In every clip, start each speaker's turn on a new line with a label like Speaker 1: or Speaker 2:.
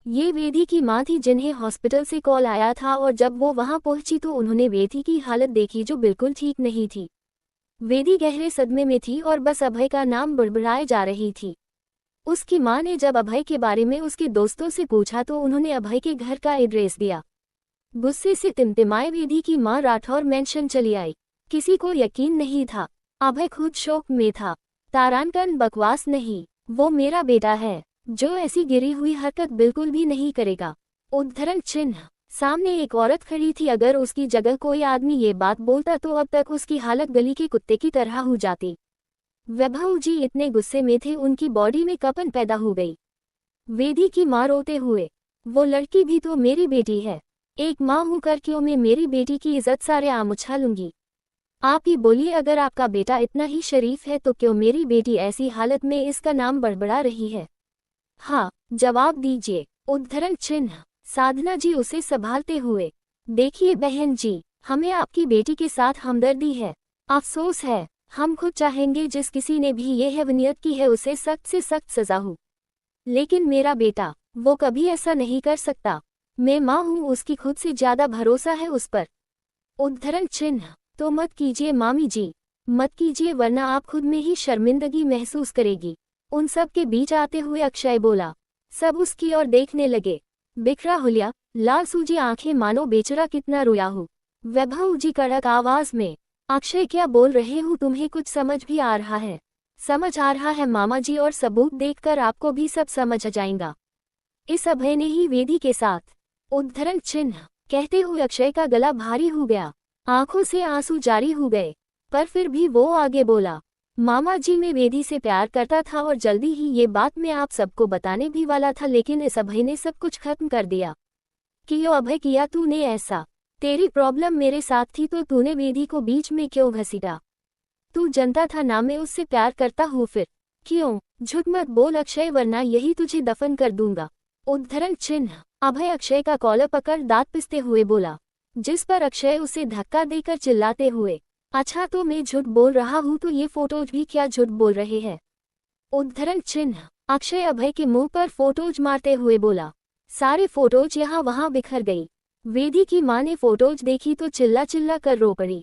Speaker 1: ये वेदी की मां थी जिन्हें हॉस्पिटल से कॉल आया था और जब वो वहां पहुंची तो उन्होंने वेदी की हालत देखी जो बिल्कुल ठीक नहीं थी। वेदी गहरे सदमे में थी और बस अभय का नाम बड़बड़ाए जा रही थी। उसकी मां ने जब अभय के बारे में उसके दोस्तों से पूछा तो उन्होंने अभय के घर का एड्रेस दिया। गुस्से से तिमतिमाए वेदी की मां राठौर मेंशन चली आई। किसी को यकीन नहीं था। अभय खुद शोक में था। तारांकन बकवास नहीं, वो मेरा बेटा है जो ऐसी गिरी हुई हरकत बिल्कुल भी नहीं करेगा। उद्धरण चिन्ह। सामने एक औरत खड़ी थी। अगर उसकी जगह कोई आदमी ये बात बोलता तो अब तक उसकी हालत गली के कुत्ते की तरह हो जाती। वैभव जी इतने गुस्से में थे उनकी बॉडी में कंपन पैदा हो गई। वेदी की मां रोते हुए, वो लड़की भी तो मेरी बेटी है। एक मां हूं कर क्यों मैं मेरी बेटी की इज्जत सारे आम उछालूंगी। आप ही बोलिए, अगर आपका बेटा इतना ही शरीफ है तो क्यों मेरी बेटी ऐसी हालत में इसका नाम बड़बड़ा रही है। हाँ, जवाब दीजिए। उद्धरण चिन्ह। साधना जी उसे संभालते हुए, देखिए बहन जी, हमें आपकी बेटी के साथ हमदर्दी है। अफसोस है, हम खुद चाहेंगे जिस किसी ने भी ये हैवनियत की है उसे सख्त से सख्त सजा हो, लेकिन मेरा बेटा वो कभी ऐसा नहीं कर सकता। मैं माँ हूँ, उसकी खुद से ज्यादा भरोसा है उस पर। उद्धरण चिन्ह। तो मत कीजिए मामी जी, मत कीजिए वरना आप खुद में ही शर्मिंदगी महसूस करेगी। उन सब के बीच आते हुए अक्षय बोला। सब उसकी ओर देखने लगे। बिखरा हुलिया, लाल सूजी आंखें मानो बेचारा कितना रोया हो। वैभव जी कड़क आवाज में, अक्षय क्या बोल रहे हो, तुम्हें कुछ समझ भी आ रहा है? समझ आ रहा है मामा जी, और सबूत देखकर आपको भी सब समझ आ जाएगा। इस अभय ने ही वेदी के साथ। उद्धरण चिन्ह। कहते हुए अक्षय का गला भारी हो गया, आंखों से आंसू जारी हो गए, पर फिर भी वो आगे बोला, मामा जी मैं वेदी से प्यार करता था और जल्दी ही ये बात मैं आप सबको बताने भी वाला था, लेकिन इस अभय ने सब कुछ खत्म कर दिया। क्यों अभय किया तूने ऐसा? तेरी प्रॉब्लम मेरे साथ थी तो तूने वेदी को बीच में क्यों घसीटा? तू जनता था ना मैं उससे प्यार करता हूँ, फिर क्यों? झूठ मत बोल अक्षय, वरना यही तुझे दफन कर दूंगा। उद्धरण चिन्ह। अभय अक्षय का कॉलर पकड़ दांत पिसते हुए बोला, जिस पर अक्षय उसे धक्का देकर चिल्लाते हुए, अच्छा तो मैं झूठ बोल रहा हूँ तो ये फोटोज भी क्या झूठ बोल रहे हैं? उद्धरण चिन्ह। अक्षय अभय के मुंह पर फोटोज मारते हुए बोला। सारे फोटोज यहाँ वहाँ बिखर गई। वेदी की माँ ने फोटोज देखी तो चिल्ला चिल्ला कर रो पड़ी।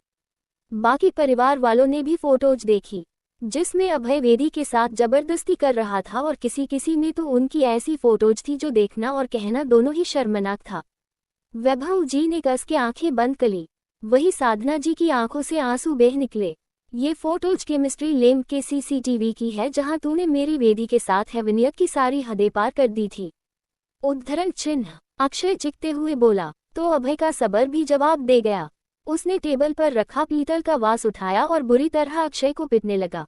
Speaker 1: बाकी परिवार वालों ने भी फोटोज देखी जिसमें अभय वेदी के साथ जबरदस्ती कर रहा था, और किसी किसी में तो उनकी ऐसी फोटोज थी जो देखना और कहना दोनों ही शर्मनाक था। वैभव जी ने कस के आंखें बंद करी। वही साधना जी की आंखों से आंसू बह निकले। ये फोटोज केमिस्ट्री लैब के सीसीटीवी की है जहां तूने मेरी वेदी के साथ हैवनियत की सारी हदें पार कर दी थी। उद्धरण चिन्ह। अक्षय चिखते हुए बोला। तो अभय का सबर भी जवाब दे गया। उसने टेबल पर रखा पीतल का वास उठाया और बुरी तरह अक्षय को पीटने लगा।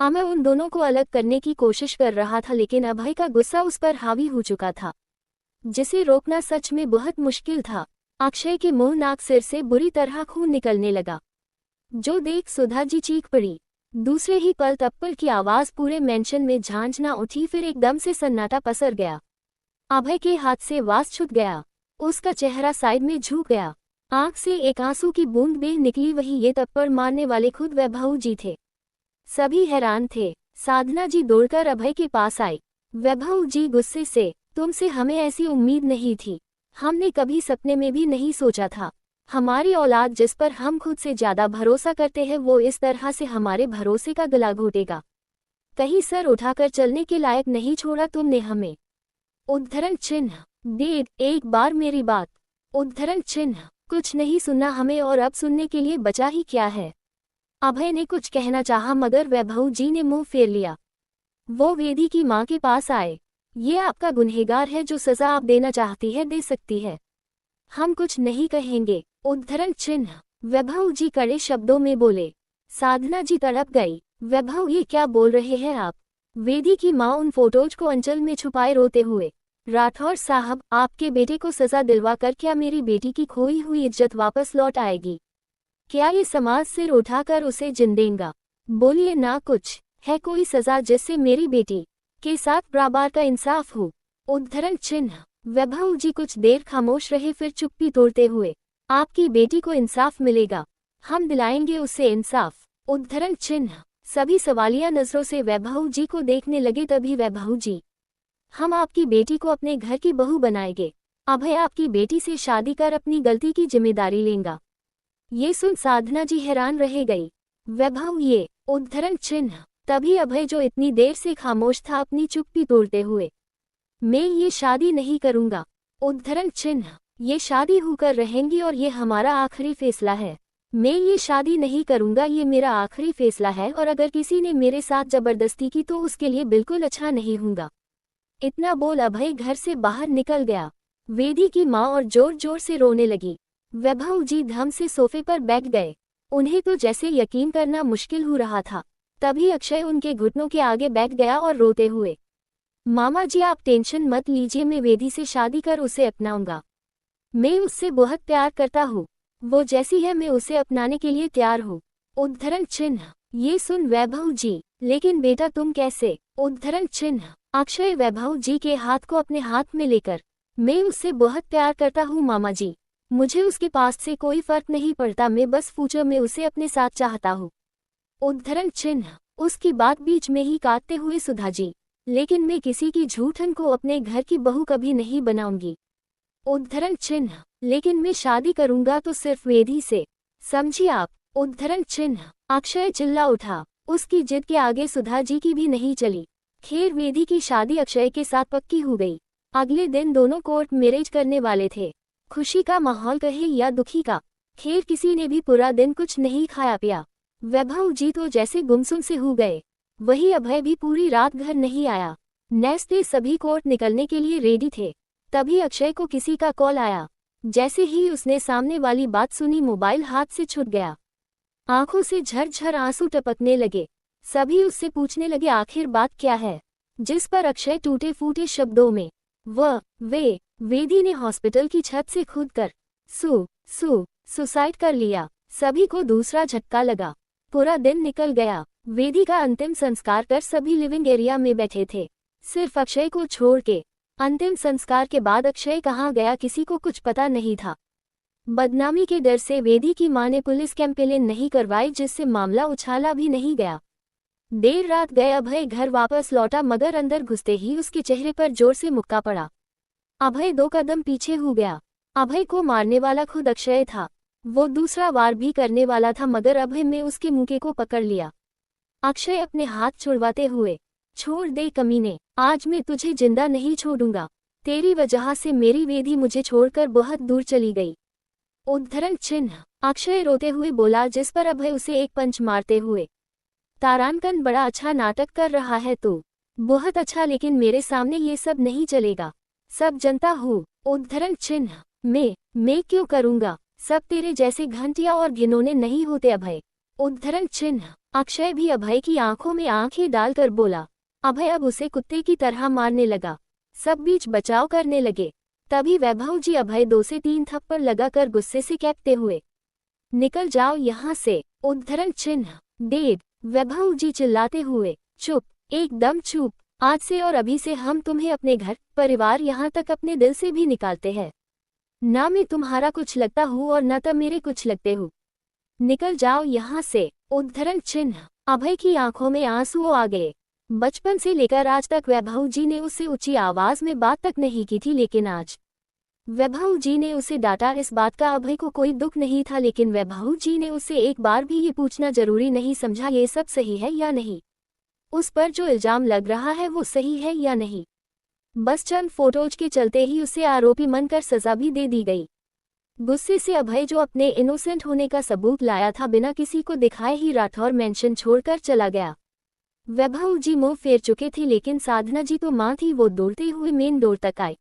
Speaker 1: मैं उन दोनों को अलग करने की कोशिश कर रहा था, लेकिन अभय का गुस्सा उस पर हावी हो चुका था, जिसे रोकना सच में बहुत मुश्किल था। अक्षय के मुंह नाक सिर से बुरी तरह खून निकलने लगा, जो देख सुधा जी चीख पड़ी। दूसरे ही पल तप्पड़ की आवाज पूरे मेंशन में झांझना उठी, फिर एकदम से सन्नाटा पसर गया। अभय के हाथ से वास छूट गया। उसका चेहरा साइड में झुक गया। आंख से एक आंसू की बूंद बह निकली। वही ये तप्पड़ मारने वाले खुद वैभव जी थे। सभी हैरान थे। साधना जी दौड़कर अभय के पास आई। वैभव जी गुस्से से, तुमसे हमें ऐसी उम्मीद नहीं थी। हमने कभी सपने में भी नहीं सोचा था हमारी औलाद जिस पर हम खुद से ज्यादा भरोसा करते हैं वो इस तरह से हमारे भरोसे का गला घोटेगा। कहीं सर उठाकर चलने के लायक नहीं छोड़ा तुमने हमें। उद्धरण चिन्ह। डेढ़ एक बार मेरी बात। उद्धरण चिन्ह। कुछ नहीं सुनना हमें, और अब सुनने के लिए बचा ही क्या है? अभय ने कुछ कहना चाहा मगर वैभव जी ने मुंह फेर लिया। वो वेदी की मां के पास आए। ये आपका गुनहगार है, जो सजा आप देना चाहती है दे सकती है, हम कुछ नहीं कहेंगे। उद्धरण चिन्ह। वैभव जी कड़े शब्दों में बोले। साधना जी तड़प गई। वैभव ये क्या बोल रहे हैं आप? वेदी की मां उन फोटोज को अंचल में छुपाए रोते हुए, राठौर साहब आपके बेटे को सजा दिलवा कर क्या मेरी बेटी की खोई हुई इज्जत वापस लौट आएगी? क्या ये समाज सिर उठाकर उसे जिन देगा? बोलिए ना, कुछ है कोई सजा जिससे मेरी बेटी के साथ बराबर का इंसाफ हो? उद्धरण चिन्ह। वैभव जी कुछ देर खामोश रहे, फिर चुप्पी तोड़ते हुए, आपकी बेटी को इंसाफ मिलेगा, हम दिलाएंगे उसे इंसाफ। उद्धरण चिन्ह। सभी सवालिया नजरों से वैभव जी को देखने लगे। तभी वैभव जी हम आपकी बेटी को अपने घर की बहू बनाएंगे। अभय आपकी बेटी से शादी कर अपनी गलती की जिम्मेदारी लेगा। ये सुन साधना जी हैरान रह गई। वैभव ये उद्धरण चिन्ह। तभी अभय जो इतनी देर से खामोश था अपनी चुप्पी तोड़ते हुए, मैं ये शादी नहीं करूंगा। उद्धरण चिन्ह। ये शादी होकर रहेंगी और ये हमारा आखिरी फैसला है। मैं ये शादी नहीं करूंगा, ये मेरा आखिरी फैसला है और अगर किसी ने मेरे साथ जबरदस्ती की तो उसके लिए बिल्कुल अच्छा नहीं होगा। इतना बोल अभय घर से बाहर निकल गया। वेदी की माँ और जोर जोर से रोने लगी। वैभव जी धम से सोफे पर बैठ गए। उन्हें तो जैसे यकीन करना मुश्किल हो रहा था। तभी अक्षय उनके घुटनों के आगे बैठ गया और रोते हुए, मामा जी आप टेंशन मत लीजिए, मैं वेदी से शादी कर उसे अपनाऊंगा। मैं उससे बहुत प्यार करता हूँ, वो जैसी है मैं उसे अपनाने के लिए तैयार हूँ। उद्धरण चिन्ह। ये सुन वैभव जी, लेकिन बेटा तुम कैसे? उद्धरण चिन्ह। अक्षय वैभव जी के हाथ को अपने हाथ में लेकर, मैं उससे बहुत प्यार करता हूँ मामा जी, मुझे उसके पास से कोई फर्क नहीं पड़ता, मैं बस फ्यूचर में उसे अपने साथ चाहता हूँ। उद्धरण चिन्ह। उसकी बात बीच में ही काटते हुए सुधा जी, लेकिन मैं किसी की झूठन को अपने घर की बहू कभी नहीं बनाऊंगी। उद्धरण चिन्ह। लेकिन मैं शादी करूंगा तो सिर्फ वेदी से, समझिए आप। उद्धरण चिन्ह। अक्षय चिल्ला उठा। उसकी जिद के आगे सुधा जी की भी नहीं चली। खैर वेदी की शादी अक्षय के साथ पक्की हो गई। अगले दिन दोनों कोर्ट मैरिज करने वाले थे। खुशी का माहौल कहे या दुखी का, खैर किसी ने भी पूरा दिन कुछ नहीं खाया पिया। वैभव जी तो जैसे गुमसुम से हो गए। वही अभय भी पूरी रात घर नहीं आया। नेस्ते सभी कोर्ट निकलने के लिए रेडी थे। तभी अक्षय को किसी का कॉल आया। जैसे ही उसने सामने वाली बात सुनी मोबाइल हाथ से छूट गया। आंखों से झरझर आंसू टपकने लगे। सभी उससे पूछने लगे आखिर बात क्या है, जिस पर अक्षय टूटे फूटे शब्दों में वेदी ने हॉस्पिटल की छत से कूद कर सुसाइड कर लिया। सभी को दूसरा झटका लगा। पूरा दिन निकल गया। वेदी का अंतिम संस्कार कर सभी लिविंग एरिया में बैठे थे, सिर्फ अक्षय को छोड़ के। अंतिम संस्कार के बाद अक्षय कहाँ गया किसी को कुछ पता नहीं था। बदनामी के डर से वेदी की मां ने पुलिस कंप्लेन नहीं करवाई, जिससे मामला उछाला भी नहीं गया। देर रात गए अभय घर वापस लौटा, मगर अंदर घुसते ही उसके चेहरे पर जोर से मुक्का पड़ा। अभय 2 कदम पीछे हो गया। अभय को मारने वाला खुद अक्षय था। वो दूसरा वार भी करने वाला था, मगर अभय ने उसके मुक्के को पकड़ लिया। अक्षय अपने हाथ छुड़वाते हुए, छोड़ दे कमीने, आज मैं तुझे जिंदा नहीं छोड़ूंगा। तेरी वजह से मेरी वेदी मुझे छोड़कर बहुत दूर चली गई। उद्धरण चिन्ह। अक्षय रोते हुए बोला, जिस पर अभय उसे एक पंच मारते हुए, तारांकन बड़ा अच्छा नाटक कर रहा है तू, बहुत अच्छा, लेकिन मेरे सामने ये सब नहीं चलेगा, सब जनता हूँ। उद्धरण चिन्ह। मैं क्यों करूँगा, सब तेरे जैसे घंटिया और घिनौने नहीं होते अभय। उद्धरण चिन्ह। अक्षय भी अभय की आंखों में आंखें डालकर बोला। अभय अब उसे कुत्ते की तरह मारने लगा। सब बीच बचाव करने लगे। तभी वैभव जी अभय 2 से 3 थप्पड़ लगाकर गुस्से से कहते हुए, निकल जाओ यहाँ से। उद्धरण चिन्ह। डेढ़। वैभव जी चिल्लाते हुए, चुप, एकदम चुप, आज से और अभी से हम तुम्हें अपने घर परिवार यहाँ तक अपने दिल से भी निकालते हैं। ना मैं तुम्हारा कुछ लगता हूँ और न तुम मेरे कुछ लगते हो, निकल जाओ यहाँ से। उद्धरण चिन्ह। अभय की आंखों में आंसू आ गए। बचपन से लेकर आज तक वैभव जी ने उससे ऊंची आवाज में बात तक नहीं की थी, लेकिन आज वैभव जी ने उसे डांटा। इस बात का अभय को कोई दुख नहीं था, लेकिन वैभव जी ने उसे एक बार भी ये पूछना जरूरी नहीं समझा ये सब सही है या नहीं, उस पर जो इल्जाम लग रहा है वो सही है या नहीं। बस चंद फोटोज के चलते ही उसे आरोपी मानकर सजा भी दे दी गई। गुस्से से अभय जो अपने इनोसेंट होने का सबूत लाया था, बिना किसी को दिखाए ही राठौर मेंशन छोड़कर चला गया। वैभव जी मुंह फेर चुके थे, लेकिन साधना जी तो मां थी। वो दौड़ते हुए मेन डोर तक आए।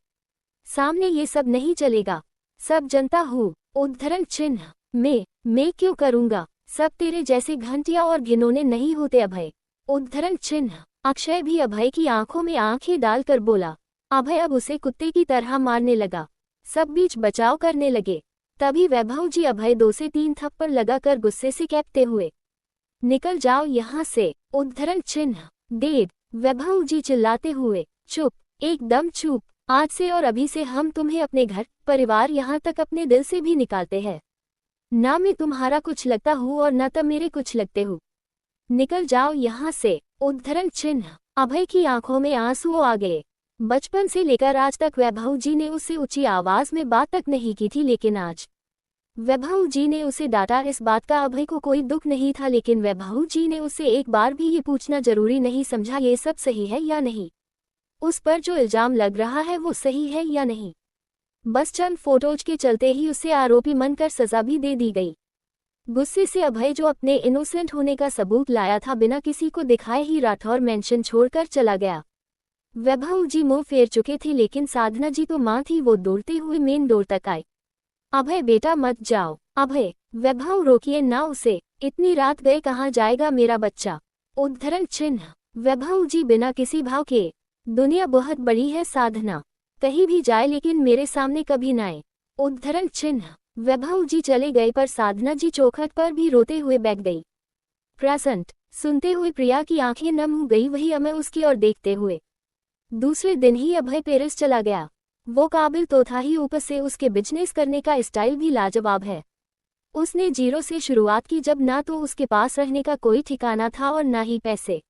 Speaker 1: सामने ये सब नहीं चलेगा, सब जनता हूँ। उद्धरण चिन्ह। मैं क्यों करूँगा, सब तेरे जैसे घंटिया और घिनौने नहीं होते अभय। उद्धरण चिन्ह। अक्षय भी अभय की आंखों में आंखें डालकर बोला। अभय अब उसे कुत्ते की तरह मारने लगा। सब बीच बचाव करने लगे। तभी वैभव जी अभय 2 से 3 थप्पड़ लगाकर गुस्से से कहते हुए, निकल जाओ यहाँ से। उद्धरण चिन्ह। डेढ़। वैभव जी चिल्लाते हुए, चुप, एकदम चुप, आज से और अभी से हम तुम्हें अपने घर परिवार यहाँ तक अपने दिल से भी निकालते हैं। ना मैं तुम्हारा कुछ लगता हूँ और न तुम मेरे कुछ लगते हो, निकल जाओ यहाँ से। उद्धरण चिन्ह। अभय की आंखों में आंसू आ गए। बचपन से लेकर आज तक वैभव जी ने उससे ऊंची आवाज में बात तक नहीं की थी, लेकिन आज वैभव जी ने उसे डांटा। इस बात का अभय को कोई दुख नहीं था, लेकिन वैभव जी ने उससे एक बार भी ये पूछना जरूरी नहीं समझा ये सब सही है या नहीं, उस पर जो इल्जाम लग रहा है वो सही है या नहीं। बस चंद फोटोज के चलते ही उसे आरोपी मानकर सजा भी दे दी गई। गुस्से से अभय, जो अपने इनोसेंट होने का सबूत लाया था, बिना किसी को दिखाए ही राठौर मेंशन छोड़कर चला गया। वैभव जी मुंह फेर चुके थे, लेकिन साधना जी तो मां थी, वो दौड़ते हुए मेन डोर तक आए। अभय बेटा मत जाओ। अभय, वैभव रोकिए ना उसे, इतनी रात गए कहाँ जाएगा मेरा बच्चा। उद्धरण चिन्ह। वैभव जी बिना किसी भाव के, दुनिया बहुत बड़ी है साधना, कहीं भी जाए लेकिन मेरे सामने कभी न आए। उद्धरण चिन्ह। वैभव जी चले गए, पर साधना जी चौखट पर भी रोते हुए बैठ गई। प्रेजेंट सुनते हुए प्रिया की आंखें नम हो गई, वही अमय उसकी ओर देखते हुए। दूसरे दिन ही अभय पेरिस चला गया। वो काबिल तो था ही, ऊपर से उसके बिजनेस करने का स्टाइल भी लाजवाब है। उसने जीरो से शुरुआत की, जब ना तो उसके पास रहने का कोई ठिकाना था और ना ही पैसे।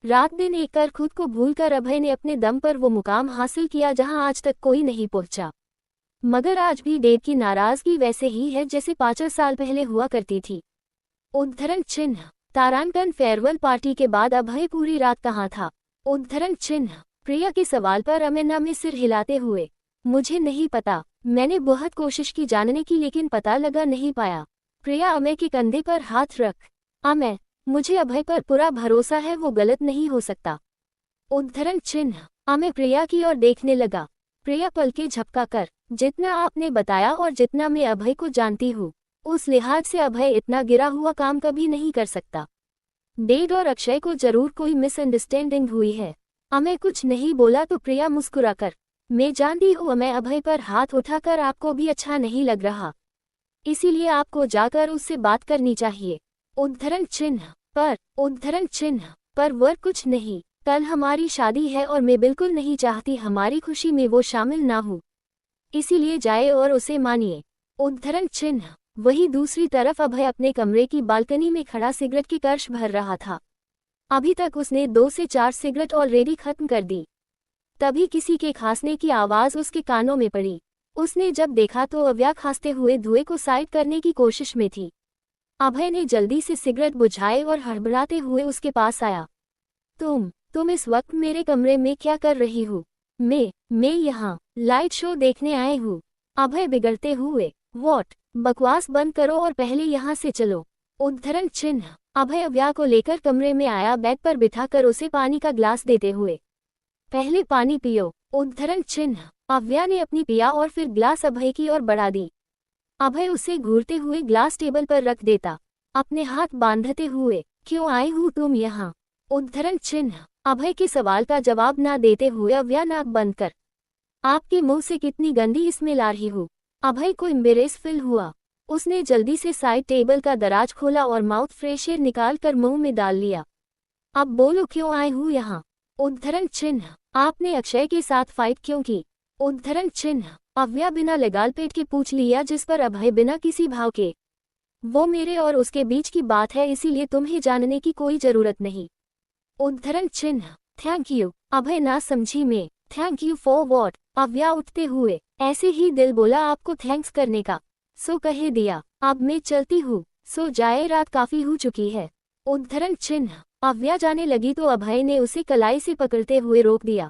Speaker 1: रात दिन एक कर खुद को भूलकर अभय ने अपने दम पर वो मुकाम हासिल किया जहां आज तक कोई नहीं पहुंचा। मगर आज भी डेव की नाराजगी वैसे ही है जैसे 5 साल पहले हुआ करती थी। उद्धरण चिन्ह। तारांकन फेयरवेल पार्टी के बाद अभय पूरी रात कहाँ था। उद्धरण चिन्ह। प्रिया के सवाल पर अमेना में सिर हिलाते हुए, मुझे नहीं पता, मैंने बहुत कोशिश की जानने की, लेकिन पता लगा नहीं पाया। प्रिया अमय के कंधे पर हाथ रख। अमय, मुझे अभय पर पूरा भरोसा है, वो गलत नहीं हो सकता। उद्धरण चिन्ह। अमय प्रिया की ओर देखने लगा। प्रिया पलके झपका कर, जितना आपने बताया और जितना मैं अभय को जानती हूँ, उस लिहाज से अभय इतना गिरा हुआ काम कभी नहीं कर सकता। डेव और अक्षय को जरूर कोई मिसअंडरस्टैंडिंग हुई है। अमय कुछ नहीं बोला तो प्रिया मुस्कुराकर, मैं जानती हूँ अमय, अभय पर हाथ उठाकर आपको भी अच्छा नहीं लग रहा, इसीलिए आपको जाकर उससे बात करनी चाहिए। उद्धरण चिन्ह। पर। उद्धरण चिन्ह। पर वह कुछ नहीं, कल हमारी शादी है और मैं बिल्कुल नहीं चाहती हमारी खुशी में वो शामिल ना हो, इसीलिए जाए और उसे मानिए। उद्धरण चिन्ह। वही दूसरी तरफ अभय अपने कमरे की बालकनी में खड़ा सिगरेट की कर्श भर रहा था। अभी तक उसने 2 से 4 सिगरेट ऑलरेडी खत्म कर दी। तभी किसी के खांसने की आवाज उसके कानों में पड़ी। उसने जब देखा तो अव्या खांसते हुए धुएं को साइड करने की कोशिश में थी। अभय ने जल्दी से सिगरेट बुझाए और हड़बड़ाते हुए उसके पास आया। तुम इस वक्त मेरे कमरे में क्या कर रही हो? मैं यहाँ लाइट शो देखने आए हूँ। अभय बिगड़ते हुए, वॉट, बकवास बंद करो और पहले यहाँ से चलो। उद्धरण चिन्ह। अभय अव्या को लेकर कमरे में आया, बेड पर बिठाकर उसे पानी का ग्लास देते हुए, पहले पानी पियो। उद्धरण चिन्ह। अव्या ने अपनी पिया और फिर ग्लास अभय की ओर बढ़ा दी। अभय उसे घूरते हुए ग्लास टेबल पर रख देता, अपने हाथ बांधते हुए, क्यों आए हो तुम यहाँ? उद्धरण चिन्ह। अभय के सवाल का जवाब ना देते हुए अव्या नाक बंद कर, आपके मुंह से कितनी गंदी स्मेल आ रही हो। अभय को एम्बेरेस फील हुआ। उसने जल्दी से साइड टेबल का दराज खोला और माउथ फ्रेशर निकाल कर मुंह में डाल लिया। अब बोलो क्यों आए हो यहाँ? उद्धरण चिन्ह। आपने अक्षय के साथ फाइट क्यों की? उद्धरण चिन्ह। अव्या बिना लगाल पेट के पूछ लिया, जिस पर अभय बिना किसी भाव के, वो मेरे और उसके बीच की बात है, इसीलिए तुम्हें जानने की कोई जरूरत नहीं। उद्धरण चिन्ह। Thank you. अभय ना समझी मैं, थैंक यू फॉर वॉट? अव्या उठते हुए, ऐसे ही दिल बोला आपको थैंक्स करने का, सो कहे दिया। अब मैं चलती हूँ, सो जाए, रात काफी हो चुकी है। उद्धरण चिन्ह। अव्या जाने लगी तो अभय ने उसे कलाई से पकड़ते हुए रोक दिया।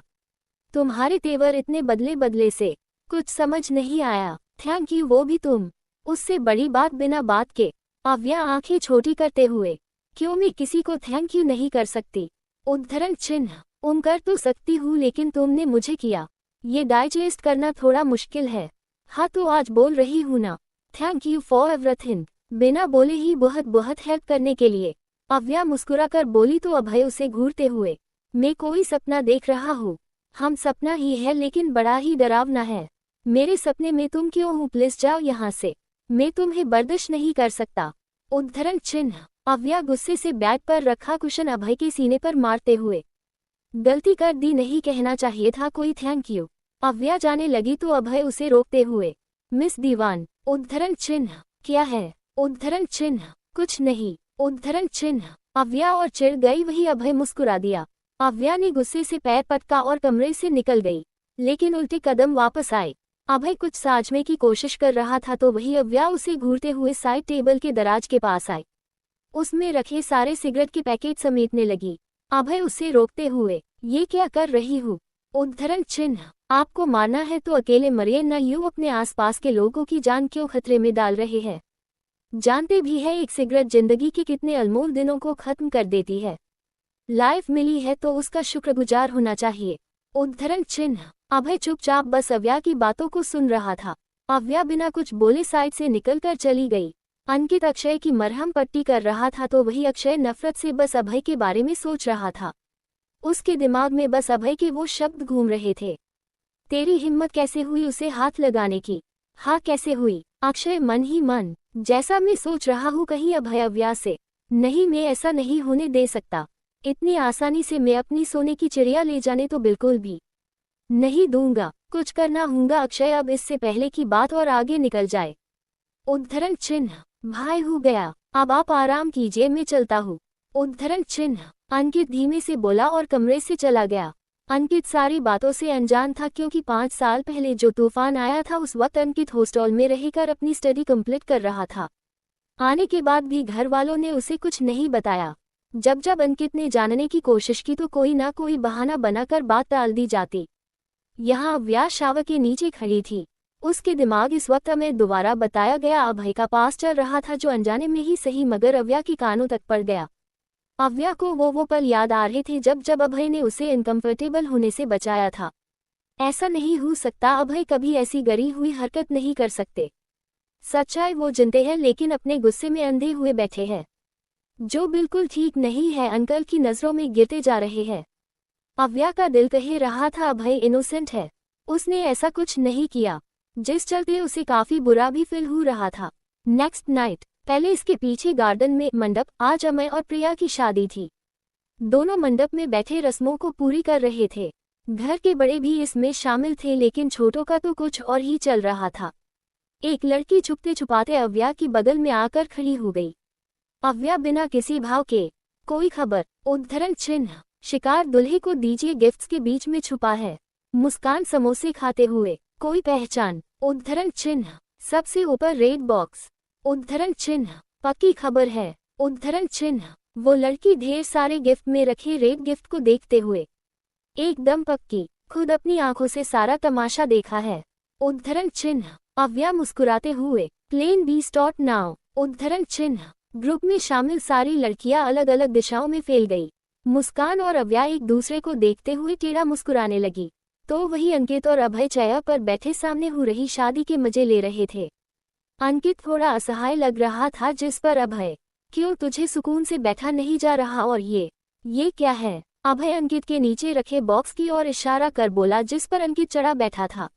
Speaker 1: तुम्हारे तेवर इतने बदले बदले से कुछ समझ नहीं आया। थैंक यू, वो भी तुम? उससे बड़ी बात बिना बात के। अव्या आंखें छोटी करते हुए, क्यों मैं किसी को थैंक यू नहीं कर सकती? उद्धरण चिन्ह। कर तो सकती हूँ, लेकिन तुमने मुझे किया, ये डाइजेस्ट करना थोड़ा मुश्किल है। हाँ तो आज बोल रही हूँ ना, थैंक यू फॉर एवरीथिंग, बिना बोले ही बहुत बहुत हेल्प करने के लिए। अव्या मुस्कुराकर बोली तो अभय उसे घूरते हुए, मैं कोई सपना देख रहा हूँ? हम सपना ही है, लेकिन बड़ा ही डरावना है। मेरे सपने में तुम क्यों हो? प्लीज जाओ यहाँ से, मैं तुम्हें बर्दाश्त नहीं कर सकता। उद्धरण चिन्ह। अव्या गुस्से से बैग पर रखा कुशन अभय के सीने पर मारते हुए, गलती कर दी, नहीं कहना चाहिए था कोई थैंक यू। अव्या जाने लगी तो अभय उसे रोकते हुए, मिस दीवान। उद्धरण चिन्ह। क्या है? उद्धरण चिन्ह। कुछ नहीं। उद्धरण चिन्ह। अव्या और चिढ़ गई, वही अभय मुस्कुरा दिया। अव्या ने गुस्से से पैर पटका और कमरे से निकल गई, लेकिन उल्टे कदम वापस आए। अभय कुछ समझने की कोशिश कर रहा था तो वही अव्या उसे घूरते हुए साइड टेबल के दराज के पास आई। उसमें रखे सारे सिगरेट के पैकेट समेटने लगी। अभय उसे रोकते हुए, ये क्या कर रही हूँ? उद्धरण चिन्ह, आपको मारना है तो अकेले मरिए, न यूं अपने आसपास के लोगों की जान क्यों खतरे में डाल रहे हैं? जानते भी है एक सिगरेट जिंदगी के कितने अनमोल दिनों को खत्म कर देती है। लाइफ मिली है तो उसका शुक्रगुजार होना चाहिए। उद्धरण चिन्ह। अभय चुपचाप बस अव्या की बातों को सुन रहा था। अव्या बिना कुछ बोले साइड से निकलकर चली गई। अंकित अक्षय की मरहम पट्टी कर रहा था तो वही अक्षय नफरत से बस अभय के बारे में सोच रहा था। उसके दिमाग में बस अभय के वो शब्द घूम रहे थे। तेरी हिम्मत कैसे हुई उसे हाथ लगाने की? हाँ कैसे हुई? अक्षय मन ही मन, जैसा मैं सोच रहा हूँ कहीं अभय अव्या से। नहीं, मैं ऐसा नहीं होने दे सकता। इतनी आसानी से मैं अपनी सोने की चिड़िया ले जाने तो बिल्कुल भी नहीं दूंगा। कुछ करना होगा अक्षय अब, इससे पहले की बात और आगे निकल जाए। उद्धरण चिन्ह। भाई हो गया, अब आप आराम कीजिए, मैं चलता हूँ। उद्धरण चिन्ह। अंकित धीमे से बोला और कमरे से चला गया। अंकित सारी बातों से अनजान था क्योंकि 5 साल पहले जो तूफान आया था उस वक्त अंकित हॉस्टल में रहकर अपनी स्टडी कंप्लीट कर रहा था। आने के बाद भी घर वालों ने उसे कुछ नहीं बताया। जब जब अंकित ने जानने की कोशिश की तो कोई ना कोई बहाना बनाकर बात टाल दी जाती। यहाँ अव्या शावर के नीचे खड़ी थी। उसके दिमाग इस वक्त में दोबारा बताया गया अभय का पास चल रहा था, जो अनजाने में ही सही मगर अव्या के कानों तक पड़ गया। अव्या को वो पल याद आ रहे थे जब जब अभय ने उसे इनकम्फर्टेबल होने से बचाया था। ऐसा नहीं हो सकता, अभय कभी ऐसी गरी हुई हरकत नहीं कर सकते। सच्चाई वो जानते हैं लेकिन अपने गुस्से में अंधे हुए बैठे हैं, जो बिल्कुल ठीक नहीं है। अंकल की नजरों में गिरते जा रहे हैं। अव्या का दिल कह रहा था अभय इनोसेंट है, उसने ऐसा कुछ नहीं किया, जिस चलते उसे काफी बुरा भी फील हो रहा था। नेक्स्ट नाइट, पहले इसके पीछे गार्डन में मंडप। आज अमय और प्रिया की शादी थी। दोनों मंडप में बैठे रस्मों को पूरी कर रहे थे। घर के बड़े भी इसमें शामिल थे लेकिन छोटों का तो कुछ और ही चल रहा था। एक लड़की छुपते छुपाते अव्या की बगल में आकर खड़ी हो गई। अव्या बिना किसी भाव के, कोई खबर? उद्धरण चिन्ह। शिकार दुल्हे को दीजिए, गिफ्ट्स के बीच में छुपा है। मुस्कान समोसे खाते हुए, कोई पहचान? उद्धरण चिन्ह। सबसे ऊपर रेड बॉक्स। उद्धरण चिन्ह। पक्की खबर है? उद्धरण चिन्ह। वो लड़की ढेर सारे गिफ्ट में रखे रेड गिफ्ट को देखते हुए, एकदम पक्की, खुद अपनी आंखों से सारा तमाशा देखा है। उद्धरण चिन्ह। अव्या मुस्कुराते हुए, प्लेन बी स्टॉट नाउ। उद्धरण चिन्ह। ग्रुप में शामिल सारी लड़कियां अलग अलग दिशाओं में फैल गई। मुस्कान और अव्या एक दूसरे को देखते हुए टेढ़ा मुस्कुराने लगी, तो वही अंकित और अभय चेयर पर बैठे सामने हो रही शादी के मजे ले रहे थे। अंकित थोड़ा असहाय लग रहा था, जिस पर अभय, क्यों तुझे सुकून से बैठा नहीं जा रहा? और ये क्या है? अभय अंकित के नीचे रखे बॉक्स की ओर इशारा कर बोला, जिस पर अंकित चढ़ा बैठा था।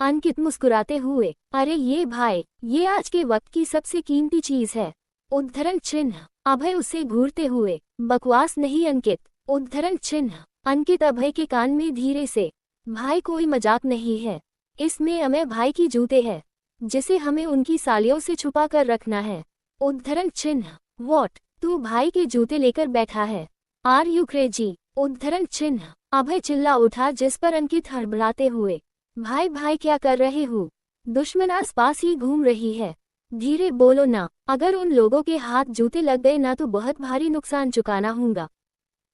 Speaker 1: अंकित मुस्कुराते हुए, अरे ये भाई, ये आज के वक्त की सबसे कीमती चीज है। उद्धरण चिन्ह। अभय उसे घूरते हुए, बकवास नहीं अंकित। उद्धरण चिन्ह। अंकित अभय के कान में धीरे से, भाई कोई मजाक नहीं है, इसमें अमय भाई की जूते हैं, जिसे हमें उनकी सालियों से छुपा कर रखना है। उद्धरण चिन्ह। वॉट? तू भाई के जूते लेकर बैठा है? Are you crazy? उद्धरण चिन्ह। अभय चिल्ला उठा, जिस पर अंकित हड़बड़ाते हुए, भाई भाई क्या कर रहे हो? दुश्मन आसपास ही घूम रही है, धीरे बोलो ना, अगर उन लोगों के हाथ जूते लग गए ना तो बहुत भारी नुकसान चुकाना होगा,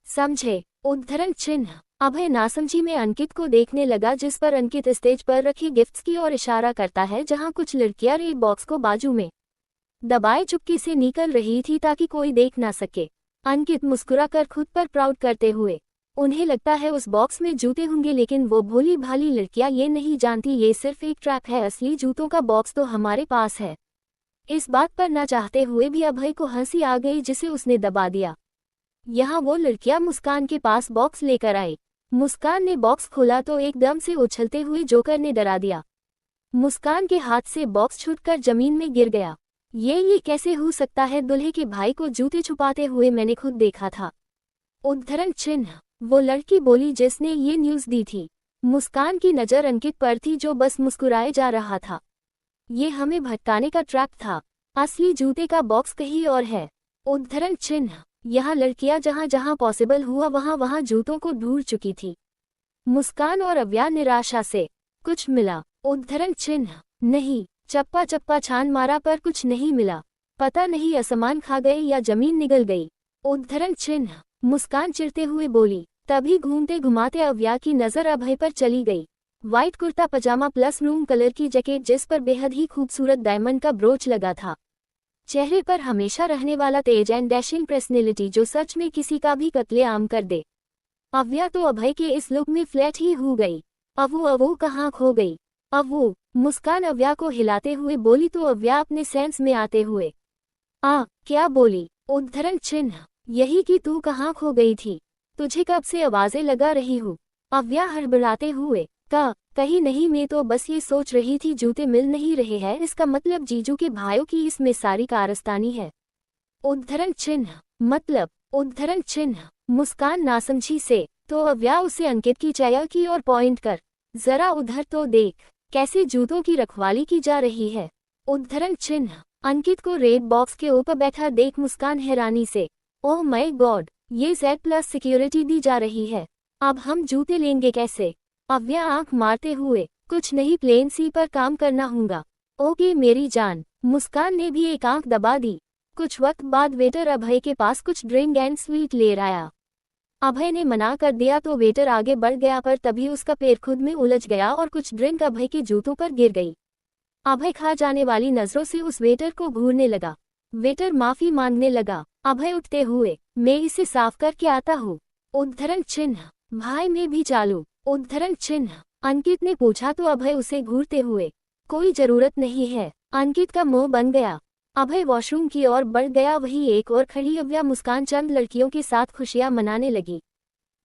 Speaker 1: समझे? उद्धरण चिन्ह। अभय नासमझी में अंकित को देखने लगा, जिस पर अंकित स्टेज पर रखी गिफ्ट्स की ओर इशारा करता है, जहां कुछ लड़कियां रेड बॉक्स को बाजू में दबाए चुपके से निकल रही थी ताकि कोई देख ना सके। अंकित मुस्कुराकर खुद पर प्राउड करते हुए, उन्हें लगता है उस बॉक्स में जूते होंगे, लेकिन वो भोली भाली लड़कियां ये नहीं जानती ये सिर्फ एक ट्रैप है, असली जूतों का बॉक्स तो हमारे पास है। इस बात पर ना चाहते हुए भी अभय को हंसी आ गई, जिसे उसने दबा दिया। यहाँ वो लड़कियां मुस्कान के पास बॉक्स लेकर आई। मुस्कान ने बॉक्स खोला तो एकदम से उछलते हुए जोकर ने डरा दिया। मुस्कान के हाथ से बॉक्स छूटकर जमीन में गिर गया। ये कैसे हो सकता है? दुल्हे के भाई को जूते छुपाते हुए मैंने खुद देखा था। उद्धरण चिन्ह। वो लड़की बोली जिसने ये न्यूज़ दी थी। मुस्कान की नज़र अंकित पर थी, जो बस मुस्कुराए जा रहा था। ये हमें भटकाने का ट्रैप था, असली जूते का बॉक्स कहीं और है। उद्धरण चिन्ह। यहाँ लड़कियां जहाँ जहाँ पॉसिबल हुआ वहाँ वहाँ जूतों को ढूंढ चुकी थी। मुस्कान और अव्या निराशा से, कुछ मिला? उद्धरण चिन्ह, नहीं। चप्पा चप्पा छान मारा पर कुछ नहीं मिला। पता नहीं आसमान खा गए या जमीन निगल गई। उद्धरण चिन्ह, मुस्कान चिढ़ते हुए बोली। तभी घूमते घुमाते अव्या की नजर अभय पर चली गई। व्हाइट कुर्ता पजामा प्लस रूम कलर की जैकेट जिस पर बेहद ही खूबसूरत डायमंड का ब्रोच लगा था। चेहरे पर हमेशा रहने वाला तेज एंड डैशिंग पर्सनैलिटी जो सच में किसी का भी कत्लेआम कर दे। अव्या तो अभय के इस लुक में फ्लैट ही हो गई। अवू कहाँ खो गई? अवू, मुस्कान अव्या को हिलाते हुए बोली तो अव्या अपने सेंस में आते हुए क्या बोली? उद्धरण चिन्ह, यही कि तू कहाँ खो गई थी? तुझे कब से आवाजें लगा रही हूँ? अव्या हड़बड़ाते हुए कहीं नहीं, मैं तो बस ये सोच रही थी जूते मिल नहीं रहे हैं, इसका मतलब जीजू के भाइयों की इसमें सारी कारस्तानी है। उद्धरण चिन्ह, मतलब? उद्धरण चिन्ह, मुस्कान नासमझी से। तो अव्या उसे अंकित की चया की और पॉइंट कर, जरा उधर तो देख, कैसे जूतों की रखवाली की जा रही है। उद्धरण चिन्ह, अंकित को रेड बॉक्स के ऊपर बैठा देख मुस्कान हैरानी से, ओह माय गॉड, ये Z+ सिक्योरिटी दी जा रही है, अब हम जूते लेंगे कैसे? अव्या आंख मारते हुए, कुछ नहीं, प्लेन सी पर काम करना होगा। ओके मेरी जान। मुस्कान ने भी एक आंख दबा दी। कुछ वक्त बाद वेटर अभय के पास कुछ ड्रिंक एंड स्वीट ले आया। अभय ने मना कर दिया तो वेटर आगे बढ़ गया, पर तभी उसका पैर खुद में उलझ गया और कुछ ड्रिंक अभय के जूतों पर गिर गई। अभय खा जाने वाली नजरों से उस वेटर को घूरने लगा। वेटर माफी मांगने लगा। अभय उठते हुए, मैं इसे साफ करके आता हूँ। उद्धरण चिन्ह, भाई मैं भी चालू। उद्धरण चिन्ह, अंकित ने पूछा तो अभय उसे घूरते हुए, कोई जरूरत नहीं है। अंकित का मुंह बन गया। अभय वॉशरूम की ओर बढ़ गया। वही एक और खड़ी अव्या मुस्कान चंद लड़कियों के साथ खुशियां मनाने लगी।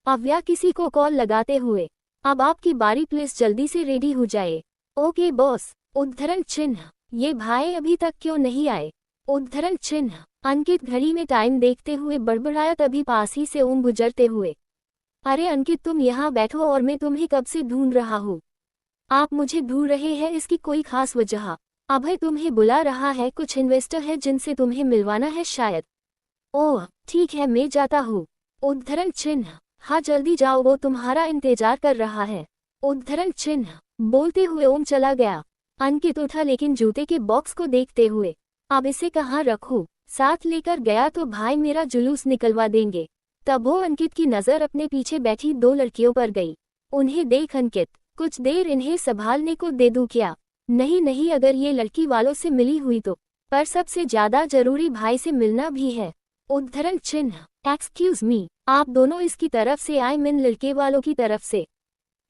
Speaker 1: अव्या किसी को कॉल लगाते हुए, अब आपकी बारी, प्लीज जल्दी से रेडी हो जाए। Okay boss. उद्धरण चिन्ह, ये भाई अभी तक क्यों नहीं आए? उद्धरण चिन्ह, अंकित घड़ी में टाइम देखते हुए बड़बड़ाया, तभी पास ही से ओम गुजरते हुए, अरे अंकित तुम यहाँ बैठो और मैं तुम्हें कब से ढूंढ रहा हूँ। आप मुझे ढूंढ रहे हैं, इसकी कोई खास वजह? अभय तुम्हें बुला रहा है, कुछ इन्वेस्टर है जिनसे तुम्हें मिलवाना है शायद। ओह ठीक है, मैं जाता हूँ। उद्धरण चिन्ह, हाँ जल्दी जाओ, वो तुम्हारा इंतजार कर रहा है। उद्धरण चिन्ह, बोलते हुए ओम चला गया। अंकित उठा लेकिन जूते के बॉक्स को देखते हुए, अब इसे कहाँ रखूं? साथ लेकर गया तो भाई मेरा जुलूस निकलवा देंगे। तब वो अंकित की नजर अपने पीछे बैठी दो लड़कियों पर गई। उन्हें देख अंकित, कुछ देर इन्हें संभालने को दे दूं क्या? नहीं नहीं, अगर ये लड़की वालों से मिली हुई तो, पर सबसे ज्यादा जरूरी भाई से मिलना भी है। उद्धरण चिन्ह, एक्सक्यूज मी, आप दोनों इसकी तरफ से? आई मीन लड़के वालों की तरफ से।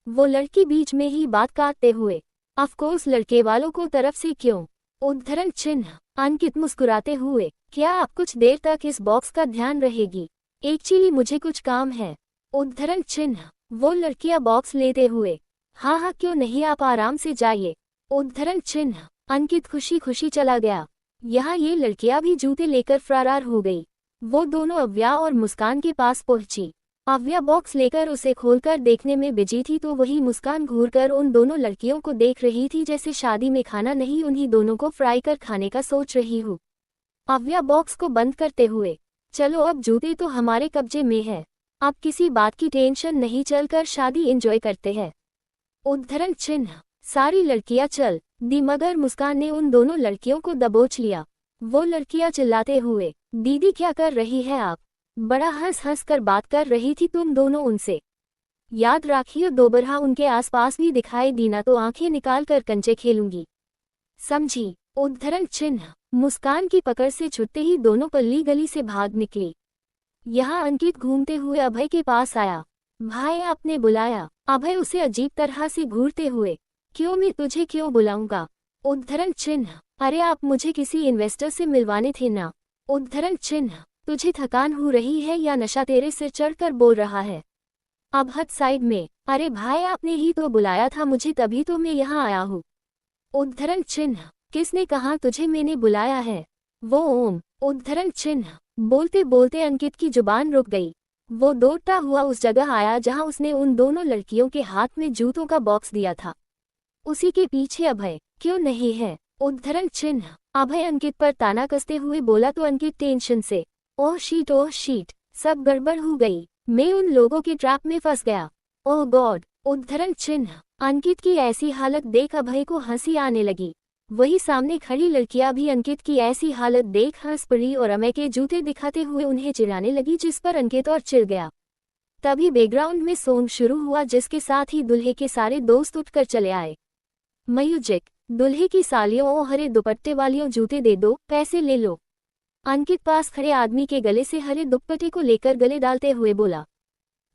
Speaker 1: वो लड़की बीच में ही बात काटते हुए, ऑफ कोर्स लड़के वालों को तरफ से क्यों? उद्धरण चिन्ह, अंकित मुस्कुराते हुए, क्या आप कुछ देर तक इस बॉक्स का ध्यान रहेगी? एक्चुअली मुझे कुछ काम है। उद्धरण चिन्ह, वो लड़कियां बॉक्स लेते हुए, हाँ क्यों नहीं, आप आराम से जाइए। उद्धरण चिन्ह, अंकित खुशी खुशी चला गया। यहाँ ये लड़कियां भी जूते लेकर फरार हो गई। वो दोनों अव्या और मुस्कान के पास पहुंची। अव्या बॉक्स लेकर उसे खोलकर देखने में बिजी थी तो वही मुस्कान घूरकर उन दोनों लड़कियों को देख रही थी जैसे शादी में खाना नहीं, उन्हीं दोनों को फ्राई कर खाने का सोच रही हूँ। अव्या बॉक्स को बंद करते हुए, चलो अब जूते तो हमारे कब्जे में है, अब किसी बात की टेंशन नहीं, चलकर शादी एंजॉय करते हैं। उद्धरण चिन्ह, सारी लड़कियां चल दी मगर मुस्कान ने उन दोनों लड़कियों को दबोच लिया। वो लड़कियां चिल्लाते हुए, दीदी क्या कर रही है आप? बड़ा हंस हंस कर बात कर रही थी तुम दोनों उनसे। याद रखियो दोबारा उनके आसपास भी दिखाई दी ना तो आंखें निकाल कर कंचे खेलूंगी, समझी? उद्धरण चिन्ह, मुस्कान की पकड़ से छूटते ही दोनों गली गली से भाग निकली। यहाँ अंकित घूमते हुए अभय के पास आया। भाई आपने बुलाया? अभय उसे अजीब तरह से घूरते हुए, क्यों, मैं तुझे क्यों बुलाऊंगा? उद्धरण चिन्ह, अरे आप मुझे किसी इन्वेस्टर से मिलवाने थे ना। उद्धरण चिन्ह, तुझे थकान हो रही है या नशा तेरे सिर चढ़कर बोल रहा है? अब हद साइड में, अरे भाई आपने ही तो बुलाया था मुझे, तभी तो मैं यहाँ आया हूँ। उद्धरण चिन्ह, किसने कहा तुझे मैंने बुलाया है? वो ओम। उद्धरण चिन्ह, बोलते बोलते अंकित की जुबान रुक गई। वो दौड़ता हुआ उस जगह आया जहां उसने उन दोनों लड़कियों के हाथ में जूतों का बॉक्स दिया था। उसी के पीछे अभय क्यों नहीं है? उद्धरण चिन्ह, अभय अंकित पर ताना कसते हुए बोला तो अंकित टेंशन से, ओह शीट, सब गड़बड़ हो गई। मैं उन लोगों के ट्रैप में फंस गया। ओह गॉड। उद्धरण चिन्ह। अंकित की ऐसी हालत देख अभय को हंसी आने लगी। वही सामने खड़ी लड़कियां भी अंकित की ऐसी हालत देख हंस पड़ी और अमय के जूते दिखाते हुए उन्हें चिढ़ाने लगी, जिस पर अंकित और चिढ़ गया। तभी बैकग्राउंड में सॉन्ग शुरू हुआ, जिसके साथ ही दूल्हे के सारे दोस्त उठकर चले आए। म्यूजिक। दूल्हे की सालियों, ओ हरे दुपट्टे वालियों, जूते दे दो, पैसे ले लो। अंकित पास खड़े आदमी के गले से हरे दुपट्टे को लेकर गले डालते हुए बोला,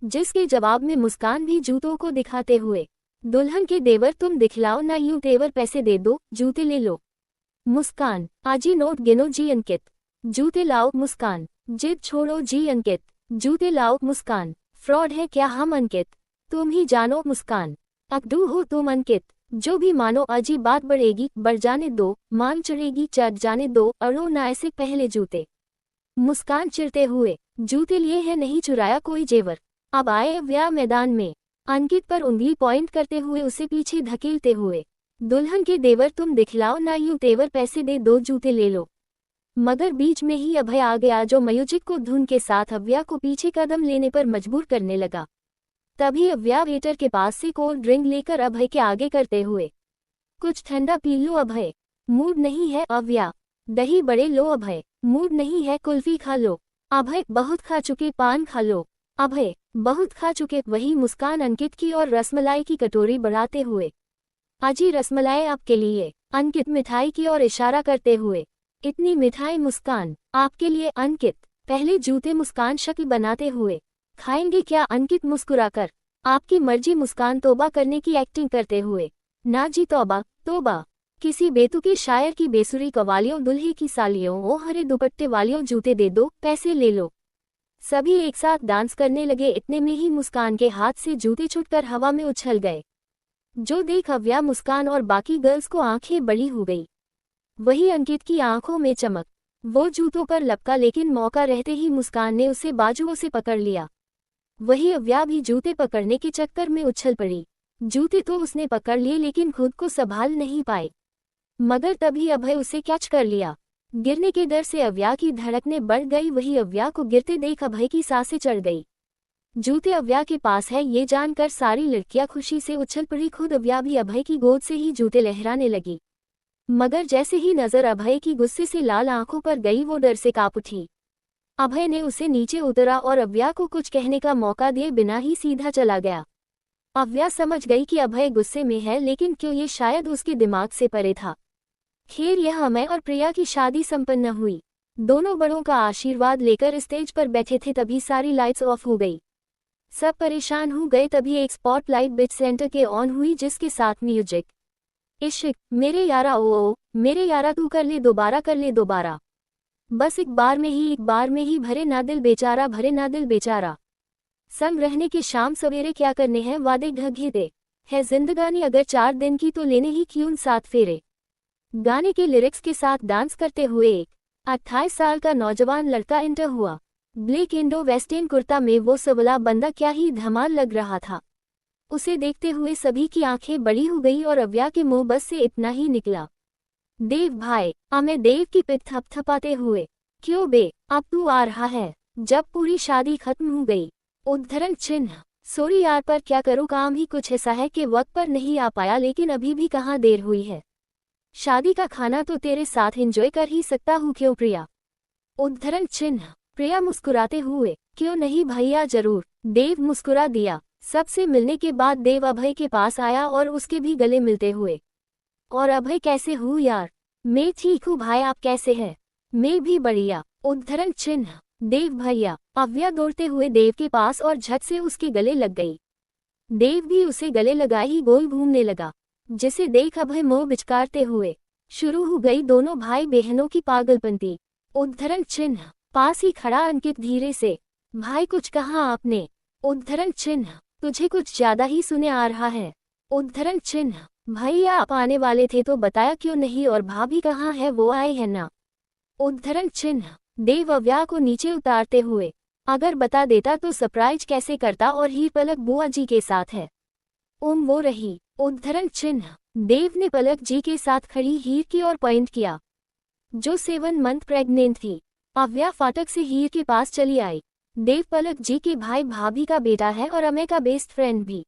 Speaker 1: जिसके जवाब में मुस्कान भी जूतों को दिखाते हुए, दुल्हन के देवर तुम दिखलाओ ना यूं तेवर, पैसे दे दो, जूते ले लो। मुस्कान। आजी नोट गिनो जी अंकित, जूते लाओ। मुस्कान। जिद छोड़ो जी अंकित, जूते लाओ। मुस्कान। फ्रॉड है क्या हम अंकित, तुम ही जानो। मुस्कान। अकड़ू हो तुम अंकित, जो भी मानो अजी बात बढ़ेगी, बढ़ जाने दो, मांग चढ़ेगी, चढ़ जाने दो, अड़ो ना ऐसे पहले जूते। मुस्कान चिढ़ते हुए, जूते लिए हैं नहीं चुराया कोई जेवर। अब आए अव्या मैदान में। अंकित पर उंगली पॉइंट करते हुए उसे पीछे धकेलते हुए, दुल्हन के देवर तुम दिखलाओ ना यूं तेवर, पैसे दे दो, जूते ले लो। मगर बीच में ही अभय आ गया, जो म्यूजिक को धुन के साथ अव्या को पीछे कदम लेने पर मजबूर करने लगा। तभी अव्या वेटर के पास से कोल्ड ड्रिंक लेकर अभय के आगे करते हुए, कुछ ठंडा पी लो अभय। मूड नहीं है अव्या। दही बड़े लो अभय। मूड नहीं है कुल्फी खा लो। अभय बहुत खा चुके, पान खा लो। अभय बहुत खा चुके। वही मुस्कान अंकित की और रसमलाई की कटोरी बढ़ाते हुए, अजी रसमलाई आपके लिए। अंकित मिठाई की ओर इशारा करते हुए, इतनी मिठाई मुस्कान, आपके लिए अंकित। पहले जूते। मुस्कान शक्ल बनाते हुए, खाएंगे क्या अंकित मुस्कुराकर, आपकी मर्जी। मुस्कान तौबा करने की एक्टिंग करते हुए, ना जी तौबा तौबा। किसी बेतुके शायर की बेसुरी कवालियों, दुल्हे की सालियों, ओ हरे दुपट्टे वालियों, जूते दे दो, पैसे ले लो। सभी एक साथ डांस करने लगे। इतने में ही मुस्कान के हाथ से जूते छूटकर हवा में उछल गए, जो देख अव्या, मुस्कान और बाकी गर्ल्स को आंखें बड़ी हो गई। वही अंकित की आंखों में चमक। वो जूतों पर लपका, लेकिन मौका रहते ही मुस्कान ने उसे बाजुओं से पकड़ लिया। वही अव्या भी जूते पकड़ने के चक्कर में उछल पड़ी। जूते तो उसने पकड़ लिए, लेकिन खुद को संभाल नहीं पाई। मगर तभी अभय उसे कैच कर लिया। गिरने के डर से अव्या की धड़कनें बढ़ गई। वही अव्या को गिरते देख अभय की सांसें चढ़ गई। जूते अव्या के पास है ये जानकर सारी लड़कियां खुशी से उछल पड़ी। खुद अव्या भी अभय की गोद से ही जूते लहराने लगी। मगर जैसे ही नजर अभय की गुस्से से लाल आंखों पर गई, वो डर से कांप उठी। अभय ने उसे नीचे उतरा और अव्या को कुछ कहने का मौका दिए बिना ही सीधा चला गया। अव्या समझ गई कि अभय गुस्से में है, लेकिन क्यों, ये शायद उसके दिमाग से परे था। खैर, यह अमय और प्रिया की शादी संपन्न हुई। दोनों बड़ों का आशीर्वाद लेकर स्टेज पर बैठे थे, तभी सारी लाइट्स ऑफ हो गई। सब परेशान हो गए। तभी एक स्पॉटलाइट बीच सेंटर के ऑन हुई, जिसके साथ म्यूजिक। इश्क मेरे यारा, ओ मेरे यारा, तू कर ले दोबारा, कर ले दोबारा। बस एक बार में ही, भरे ना दिल बेचारा, भरे ना दिल बेचारा। संग रहने के शाम सवेरे क्या करने हैं वादे ढगेते, है जिंदगानी अगर 4 दिन की, तो लेने ही क्यों 7 फेरे। गाने के लिरिक्स के साथ डांस करते हुए एक 28 साल का नौजवान लड़का एंटर हुआ। ब्लैक इंडो वेस्टर्न कुर्ता में वो सबला बंदा क्या ही धमाल लग रहा था। उसे देखते हुए सभी की आंखें बड़ी हो गई और अव्या के मुंह बस से इतना ही निकला, देव भाई। अमय देव की पिठ थपथपाते हुए, क्यों बे, अब तू आ रहा है? जब पूरी शादी खत्म हो गई। उद्धरण चिन्ह। सॉरी यार, पर क्या करूँ, काम ही कुछ ऐसा है कि वक्त पर नहीं आ पाया, लेकिन अभी भी कहाँ देर हुई है। शादी का खाना तो तेरे साथ एंजॉय कर ही सकता हूँ, क्यों प्रिया? उद्धरण चिन्ह। प्रिया मुस्कुराते हुए, क्यों नहीं भैया, जरूर। देव मुस्कुरा दिया। सबसे मिलने के बाद देव अभय के पास आया और उसके भी गले मिलते हुए, और अभय कैसे हूँ यार? मैं ठीक हूँ भाई, आप कैसे हैं? मैं भी बढ़िया। उद्धरण चिन्ह। देव भैया। अव्या दौड़ते हुए देव के पास और झट से उसके गले लग गई। देव भी उसे गले लगाए ही गोल घूमने लगा, जिसे देख अभय मुंह बिचकारते हुए, शुरू हो गई दोनों भाई बहनों की पागलपंती। उद्धरण चिन्ह। पास ही खड़ा अंकित धीरे से, भाई कुछ कहा आपने? उद्धरण चिन्ह। तुझे कुछ ज्यादा ही सुने आ रहा है। उद्धरण चिन्ह। भैया आप आने वाले थे तो बताया क्यों नहीं, और भाभी कहाँ है, वो आए हैं ना? उद्धरण चिन्ह। देव अव्या को नीचे उतारते हुए, अगर बता देता तो सरप्राइज कैसे करता, और हीर पलक बुआ जी के साथ है। वो रही। उद्धरण चिन्ह। देव ने पलक जी के साथ खड़ी हीर की ओर पॉइंट किया, जो 7 मंथ प्रेग्नेंट थी। अव्या फाटक से हीर के पास चली आई। देव पलक जी के भाई भाभी का बेटा है और अमय का बेस्ट फ्रेंड भी।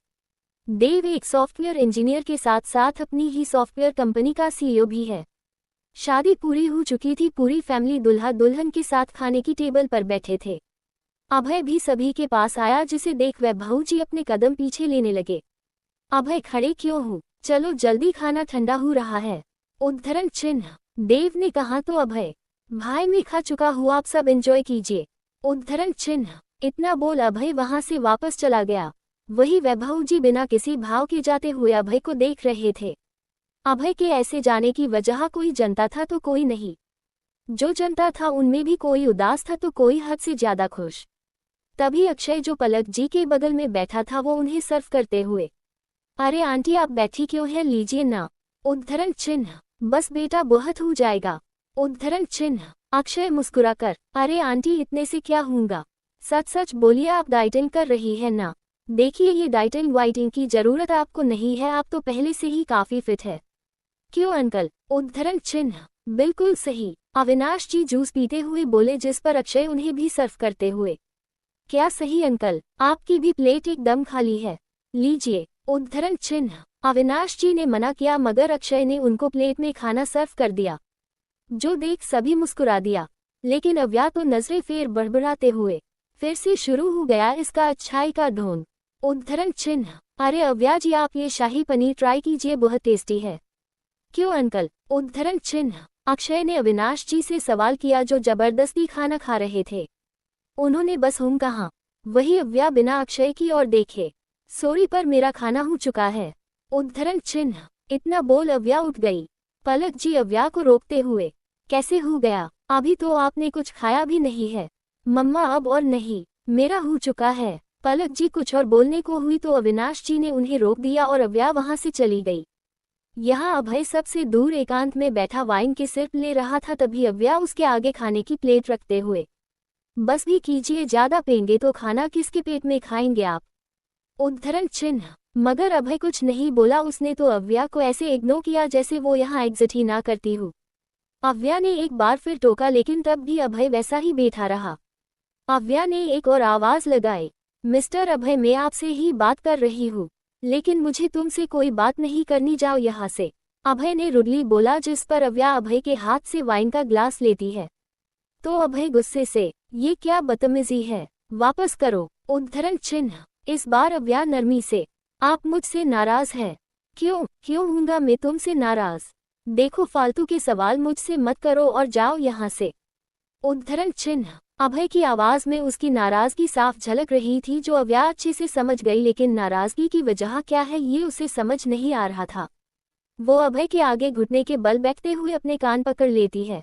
Speaker 1: देव एक सॉफ्टवेयर इंजीनियर के साथ साथ अपनी ही सॉफ्टवेयर कंपनी का सीईओ भी है। शादी पूरी हो चुकी थी, पूरी फैमिली दूल्हा दुल्हन के साथ खाने की टेबल पर बैठे थे। अभय भी सभी के पास आया, जिसे देख वैभव जी अपने कदम पीछे लेने लगे। अभय खड़े क्यों हो, चलो जल्दी, खाना ठंडा हो रहा है। उद्धरण चिन्ह। देव ने कहा तो अभय, भाई मैं खा चुका हूँ, आप सब एंजॉय कीजिए। उद्धरण चिन्ह। इतना बोल अभय वहां से वापस चला गया। वही वैभव जी बिना किसी भाव के जाते हुए अभय को देख रहे थे। अभय के ऐसे जाने की वजह कोई जानता था तो कोई नहीं। जो जानता था उनमें भी कोई उदास था तो कोई हद से ज्यादा खुश। तभी अक्षय जो पलक जी के बगल में बैठा था वो उन्हें सर्व करते हुए, अरे आंटी आप बैठी क्यों है, लीजिए ना। उद्धरण चिन्ह। बस बेटा बहुत हो जाएगा। उद्धरण चिन्ह। अक्षय मुस्कुराकर, अरे आंटी इतने से क्या होगा, सच सच बोलिए आप डाइटिंग कर रही है ना। देखिए ये डाइटिंग वाइटिंग की जरूरत आपको नहीं है, आप तो पहले से ही काफी फिट है। क्यों अंकल। उद्धरण चिन्ह। बिल्कुल सही। अविनाश जी जूस पीते हुए बोले, जिस पर अक्षय उन्हें भी सर्व करते हुए, क्या सही अंकल, आपकी भी प्लेट एकदम खाली है, लीजिए। उद्धरण चिन्ह। अविनाश जी ने मना किया मगर अक्षय ने उनको प्लेट में खाना सर्व कर दिया, जो देख सभी मुस्कुरा दिया। लेकिन अव्या तो नजरें फेर बड़बड़ाते हुए फिर से शुरू हो गया इसका अच्छाई का ढोंग। उद्धरण चिन्ह। अरे अव्या जी आप ये शाही पनीर ट्राई कीजिए, बहुत टेस्टी है। क्यों अंकल। उद्धरण चिन्ह। अक्षय ने अविनाश जी से सवाल किया जो जबरदस्ती खाना खा रहे थे। उन्होंने बस हम कहा। वही अव्या बिना अक्षय की ओर देखे, सॉरी पर मेरा खाना हो चुका है। उद्धरण चिन्ह। इतना बोल अव्या उठ गई। पलक जी अव्या को रोकते हुए, कैसे हो गया, अभी तो आपने कुछ खाया भी नहीं है। मम्मा अब और नहीं, मेरा हो चुका है। पलक जी कुछ और बोलने को हुई तो अविनाश जी ने उन्हें रोक दिया और अव्या वहां से चली गई। यहाँ अभय सबसे दूर एकांत में बैठा वाइन के सिर्फ ले रहा था, तभी अव्या उसके आगे खाने की प्लेट रखते हुए, बस भी कीजिए, ज्यादा पेंगे तो खाना किसके पेट में खाएंगे आप। उद्धरण चिन्ह। मगर अभय कुछ नहीं बोला, उसने तो अव्या को ऐसे इग्नोर किया जैसे वो यहाँ एग्जिट ही ना करती हो। अव्या ने एक बार फिर टोका लेकिन तब भी अभय वैसा ही बैठा रहा। अव्या ने एक और आवाज लगाई, मिस्टर अभय मैं आपसे ही बात कर रही हूँ, लेकिन मुझे तुमसे कोई बात नहीं करनी, जाओ यहाँ से। अभय ने रुडली बोला, जिस पर अव्या अभय के हाथ से वाइन का ग्लास लेती है तो अभय गुस्से से, ये क्या बदतमीजी है, वापस करो। उद्धरण चिन्ह। इस बार अव्या नरमी से, आप मुझसे नाराज है। क्यों हूँगा मैं तुमसे नाराज, देखो फालतू के सवाल मुझसे मत करो और जाओ यहाँ से। उद्धरण चिन्ह। अभय की आवाज में उसकी नाराजगी साफ झलक रही थी, जो अव्या अच्छे से समझ गई, लेकिन नाराजगी की वजह क्या है ये उसे समझ नहीं आ रहा था। वो अभय के आगे घुटने के बल बैठते हुए अपने कान पकड़ लेती है,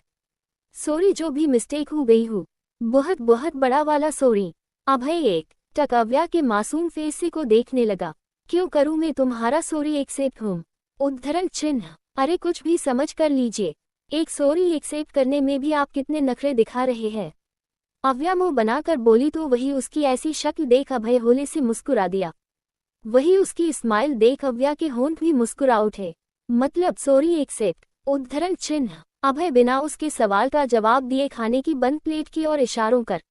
Speaker 1: सॉरी जो भी मिस्टेक हो गई हूँ, बहुत बहुत बड़ा वाला सॉरी। अभय एक टक अव्या के मासूम फेस से को देखने लगा, क्यों करूँ मैं तुम्हारा सॉरी एक्सेप्ट हूँ। उद्धरण चिन्ह। अरे कुछ भी समझ कर लीजिए, एक सॉरी एक्सेप्ट करने में भी आप कितने नखरे दिखा रहे हैं। अव्या मुंह बनाकर बोली तो वही उसकी ऐसी शक्ल देख अभय होले से मुस्कुरा दिया। वही उसकी स्माइल देख अव्या के होंठ भी मुस्कुरा उठे, मतलब सॉरी एक्सेप्ट। उद्धरण चिन्ह। अभय बिना उसके सवाल का जवाब दिए खाने की बंद प्लेट की ओर इशारों कर,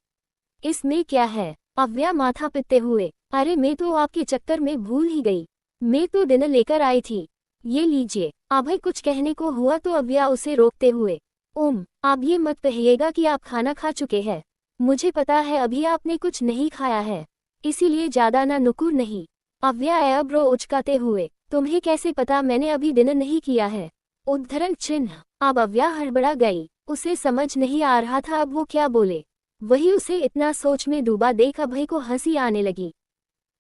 Speaker 1: इसमें क्या है। अव्या माथा पीटते हुए, अरे मैं तो आपके चक्कर में भूल ही गई, मैं तो डिनर लेकर आई थी, ये लीजिए। अभय कुछ कहने को हुआ तो अव्या उसे रोकते हुए, आप ये मत कहिएगा कि आप खाना खा चुके हैं, मुझे पता है अभी आपने कुछ नहीं खाया है, इसीलिए ज्यादा ना नुकुर नहीं। अव्या एब्रो उचकाते हुए, तुम्हें कैसे पता मैंने अभी डिनर नहीं किया है। उद्धरण चिन्ह। अब अव्या हड़बड़ा गई, उसे समझ नहीं आ रहा था अब वो क्या बोले। वही उसे इतना सोच में डूबा देख अभय को हंसी आने लगी,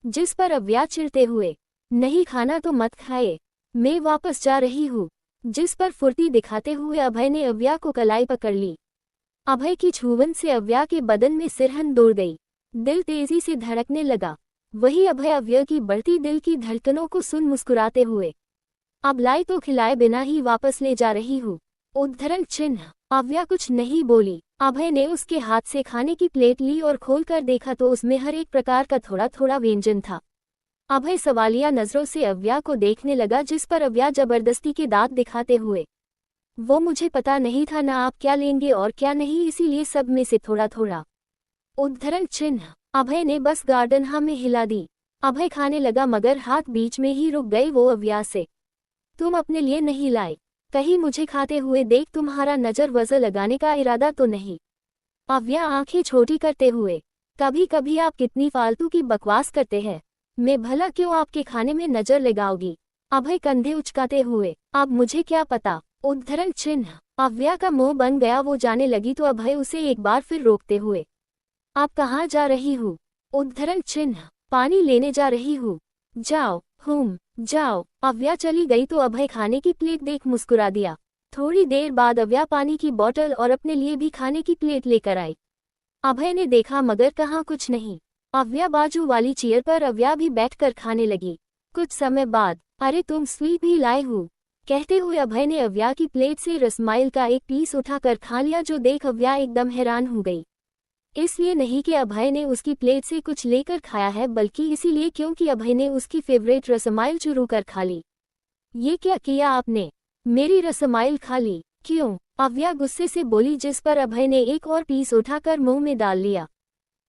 Speaker 1: जिस पर अव्या चिढ़ते हुए, नहीं खाना तो मत खाए, मैं वापस जा रही हूँ। जिस पर फुर्ती दिखाते हुए अभय ने अव्या को कलाई पकड़ ली। अभय की छुवन से अव्या के बदन में सिरहन दौड़ गई, दिल तेजी से धड़कने लगा। वही अभय अव्या की बढ़ती दिल की धड़कनों को सुन मुस्कुराते हुए, अब लाई तो खिलाए बिना ही वापस ले जा रही हूँ। उद्धरण चिन्ह। अव्या कुछ नहीं बोली। अभय ने उसके हाथ से खाने की प्लेट ली और खोलकर देखा तो उसमें हर एक प्रकार का थोड़ा थोड़ा व्यंजन था। अभय सवालिया नजरों से अव्या को देखने लगा, जिस पर अव्या जबरदस्ती के दांत दिखाते हुए, वो मुझे पता नहीं था ना आप क्या लेंगे और क्या नहीं, इसीलिए सब में से थोड़ा थोड़ा। उद्धरण चिन्ह। अभय ने बस गार्डन में हिला दी। अभय खाने लगा मगर हाथ बीच में ही रुक गए वो अव्या से। तुम अपने लिए नहीं लाए, कहीं मुझे खाते हुए देख तुम्हारा नजर वजर लगाने का इरादा तो नहीं। अव्या आंखें छोटी करते हुए, कभी कभी आप कितनी फालतू की बकवास करते हैं, मैं भला क्यों आपके खाने में नजर लगाओगी। अभय कंधे उचकाते हुए, अब मुझे क्या पता। उद्धरण चिन्ह। अव्या का मुंह बन गया, वो जाने लगी तो अभय उसे एक बार फिर रोकते हुए, आप कहाँ जा रही हूँ। उद्धरण चिन्ह। पानी लेने जा रही हूँ। जाओ जाओ। अव्या चली गई तो अभय खाने की प्लेट देख मुस्कुरा दिया। थोड़ी देर बाद अव्या पानी की बोतल और अपने लिए भी खाने की प्लेट लेकर आई। अभय ने देखा मगर कहाँ कुछ नहीं। अव्या बाजू वाली चेयर पर अव्या भी बैठकर खाने लगी। कुछ समय बाद, अरे तुम स्वीट भी लाए हो, कहते हुए अभय ने अव्या की प्लेट से रसमाइल का एक पीस उठाकर खा लिया, जो देख अव्या एकदम हैरान हो गई। इसलिए नहीं कि अभय ने उसकी प्लेट से कुछ लेकर खाया है, बल्कि इसीलिए क्योंकि अभय ने उसकी फेवरेट रसमाइल चुरू कर खा ली। ये क्या किया आपने, मेरी रसमाइल खा ली क्यों। अव्या गुस्से से बोली, जिस पर अभय ने एक और पीस उठाकर मुंह में डाल लिया।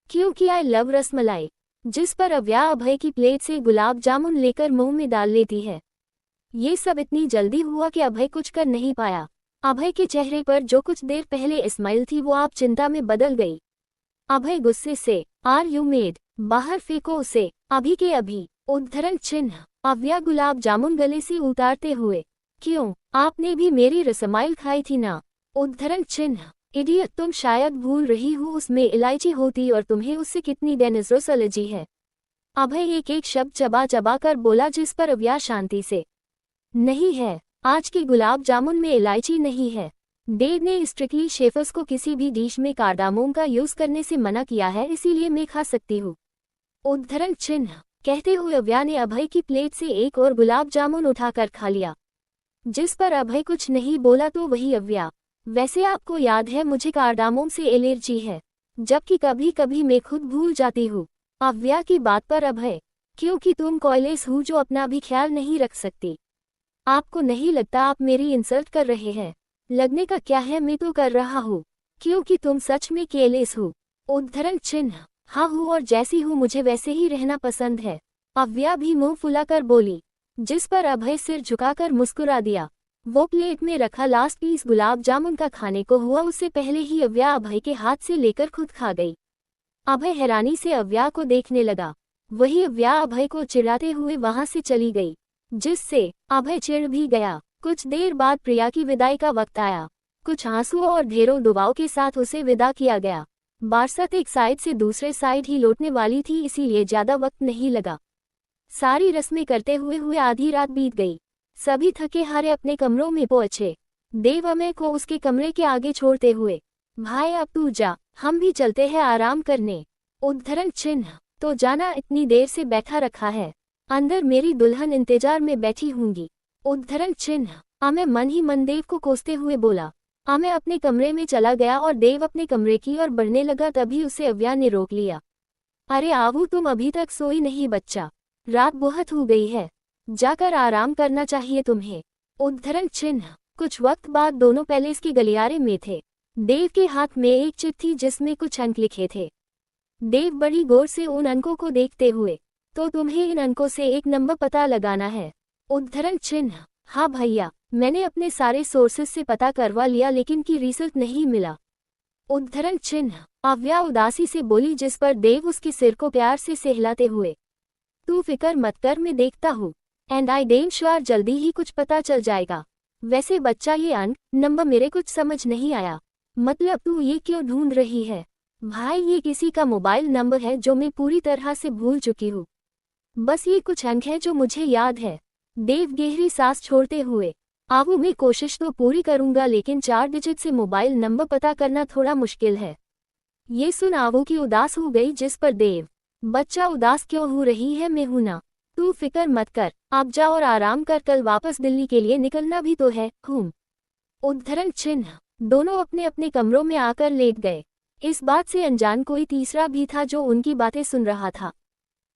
Speaker 1: क्योंकि आई लव रसमलाई। जिस पर अव्या अभय की प्लेट से गुलाब जामुन लेकर मुंह में डाल लेती है। ये सब इतनी जल्दी हुआ कि अभय कुछ कर नहीं पाया। अभय के चेहरे पर जो कुछ देर पहले स्माइल थी वो आप चिंता में बदल गई। अभय गुस्से से, आर यू मेड, बाहर फेंको उसे, अभी के अभी। उद्धरण चिन्ह। अव्या गुलाब जामुन गले से उतारते हुए, क्यों, आपने भी मेरी रसमाइल खाई थी ना। उद्धरण चिन्ह। इडियट, तुम शायद भूल रही हो उसमें इलायची होती और तुम्हें उससे कितनी डेंजरस एलर्जी है। अभय एक एक शब्द चबा चबा कर बोला, जिस पर अव्या शांति से, नहीं है, आज के गुलाब जामुन में इलायची नहीं है। डेव ने स्ट्रिक्टली शेफर्स को किसी भी डिश में कार्डामोम का यूज करने से मना किया है, इसीलिए मैं खा सकती हूँ। उद्धरण चिन्ह। कहते हुए अव्या ने अभय की प्लेट से एक और गुलाब जामुन उठाकर खा लिया। जिस पर अभय कुछ नहीं बोला तो वही अव्या, वैसे आपको याद है मुझे कार्डामोम से एलर्जी है, जबकि कभी कभी मैं खुद भूल जाती हूँ। अव्या की बात पर अभय, क्योंकि तुम कॉलेज हो जो अपना भी ख्याल नहीं रख सकती। आपको नहीं लगता आप मेरी इंसल्ट कर रहे हैं। लगने का क्या है, मैं तो कर रहा हूँ, क्योंकि तुम सच में केयरलेस हो। उद्धरण चिन्ह। हाँ हूँ, और जैसी हूँ मुझे वैसे ही रहना पसंद है। अव्या भी मुंह फुलाकर बोली, जिस पर अभय सिर झुकाकर मुस्कुरा दिया। वो प्लेट में रखा लास्ट पीस गुलाब जामुन का खाने को हुआ उससे पहले ही अव्या अभय के हाथ से लेकर खुद खा गई। अभय हैरानी से अव्या को देखने लगा। वही अव्या अभय को चिढ़ाते हुए वहां से चली गई, जिससे अभय चिढ़ भी गया। कुछ देर बाद प्रिया की विदाई का वक्त आया। कुछ आंसुओं और ढेरों दुआओं के साथ उसे विदा किया गया। बारसत एक साइड से दूसरे साइड ही लौटने वाली थी, इसीलिए ज्यादा वक्त नहीं लगा। सारी रस्में करते हुए आधी रात बीत गई। सभी थके हारे अपने कमरों में पहुंचे। देव अमय को उसके कमरे के आगे छोड़ते हुए, भाई अब तू जा, हम भी चलते हैं आराम करने। उद्धरण चिन्ह। तो जाना, इतनी देर से बैठा रखा है, अंदर मेरी दुल्हन इंतजार में बैठी होंगी। उद्धरण चिन्ह। अमय मन ही मन देव को कोसते हुए बोला। अमय अपने कमरे में चला गया और देव अपने कमरे की ओर बढ़ने लगा, तभी उसे अव्या ने रोक लिया। अरे आवू, तुम अभी तक सोई नहीं बच्चा, रात बहुत हो गई है, जाकर आराम करना चाहिए तुम्हें। उद्धरण चिन्ह। कुछ वक्त बाद दोनों पैलेस के गलियारे में थे। देव के हाथ में एक चिट्ठी जिसमें कुछ अंक लिखे थे। देव बड़ी गौर से उन अंकों को देखते हुए, तो तुम्हें इन अंकों से एक नंबर पता लगाना है। उद्धरण चिन्ह। हाँ भैया, मैंने अपने सारे सोर्सेस से पता करवा लिया, लेकिन की रिजल्ट नहीं मिला। उद्धरण चिन्ह। अव्या उदासी से बोली, जिस पर देव उसके सिर को प्यार से सहलाते हुए, तू फिक्र मत कर, मैं देखता हूँ, एंड आई डेम श्योर जल्दी ही कुछ पता चल जाएगा। वैसे बच्चा, ये अंक नंबर मेरे कुछ समझ नहीं आया। मतलब तू ये क्यों ढूंढ रही है? भाई, ये किसी का मोबाइल नंबर है जो मैं पूरी तरह से भूल चुकी हूँ। बस ये कुछ अंक है जो मुझे याद है। देव गहरी सांस छोड़ते हुए, आवू, मैं कोशिश तो पूरी करूंगा, लेकिन 4 डिजिट से मोबाइल नंबर पता करना थोड़ा मुश्किल है। ये सुन आवू की उदास हो गई, जिस पर देव, बच्चा उदास क्यों हो रही है, मैं हूं ना, तू फिक्र मत कर, आप जा और आराम कर, कल वापस दिल्ली के लिए निकलना भी तो है। उद्धरण चिन्ह। दोनों अपने अपने कमरों में आकर लेट गए। इस बात से अनजान कोई तीसरा भी था जो उनकी बातें सुन रहा था।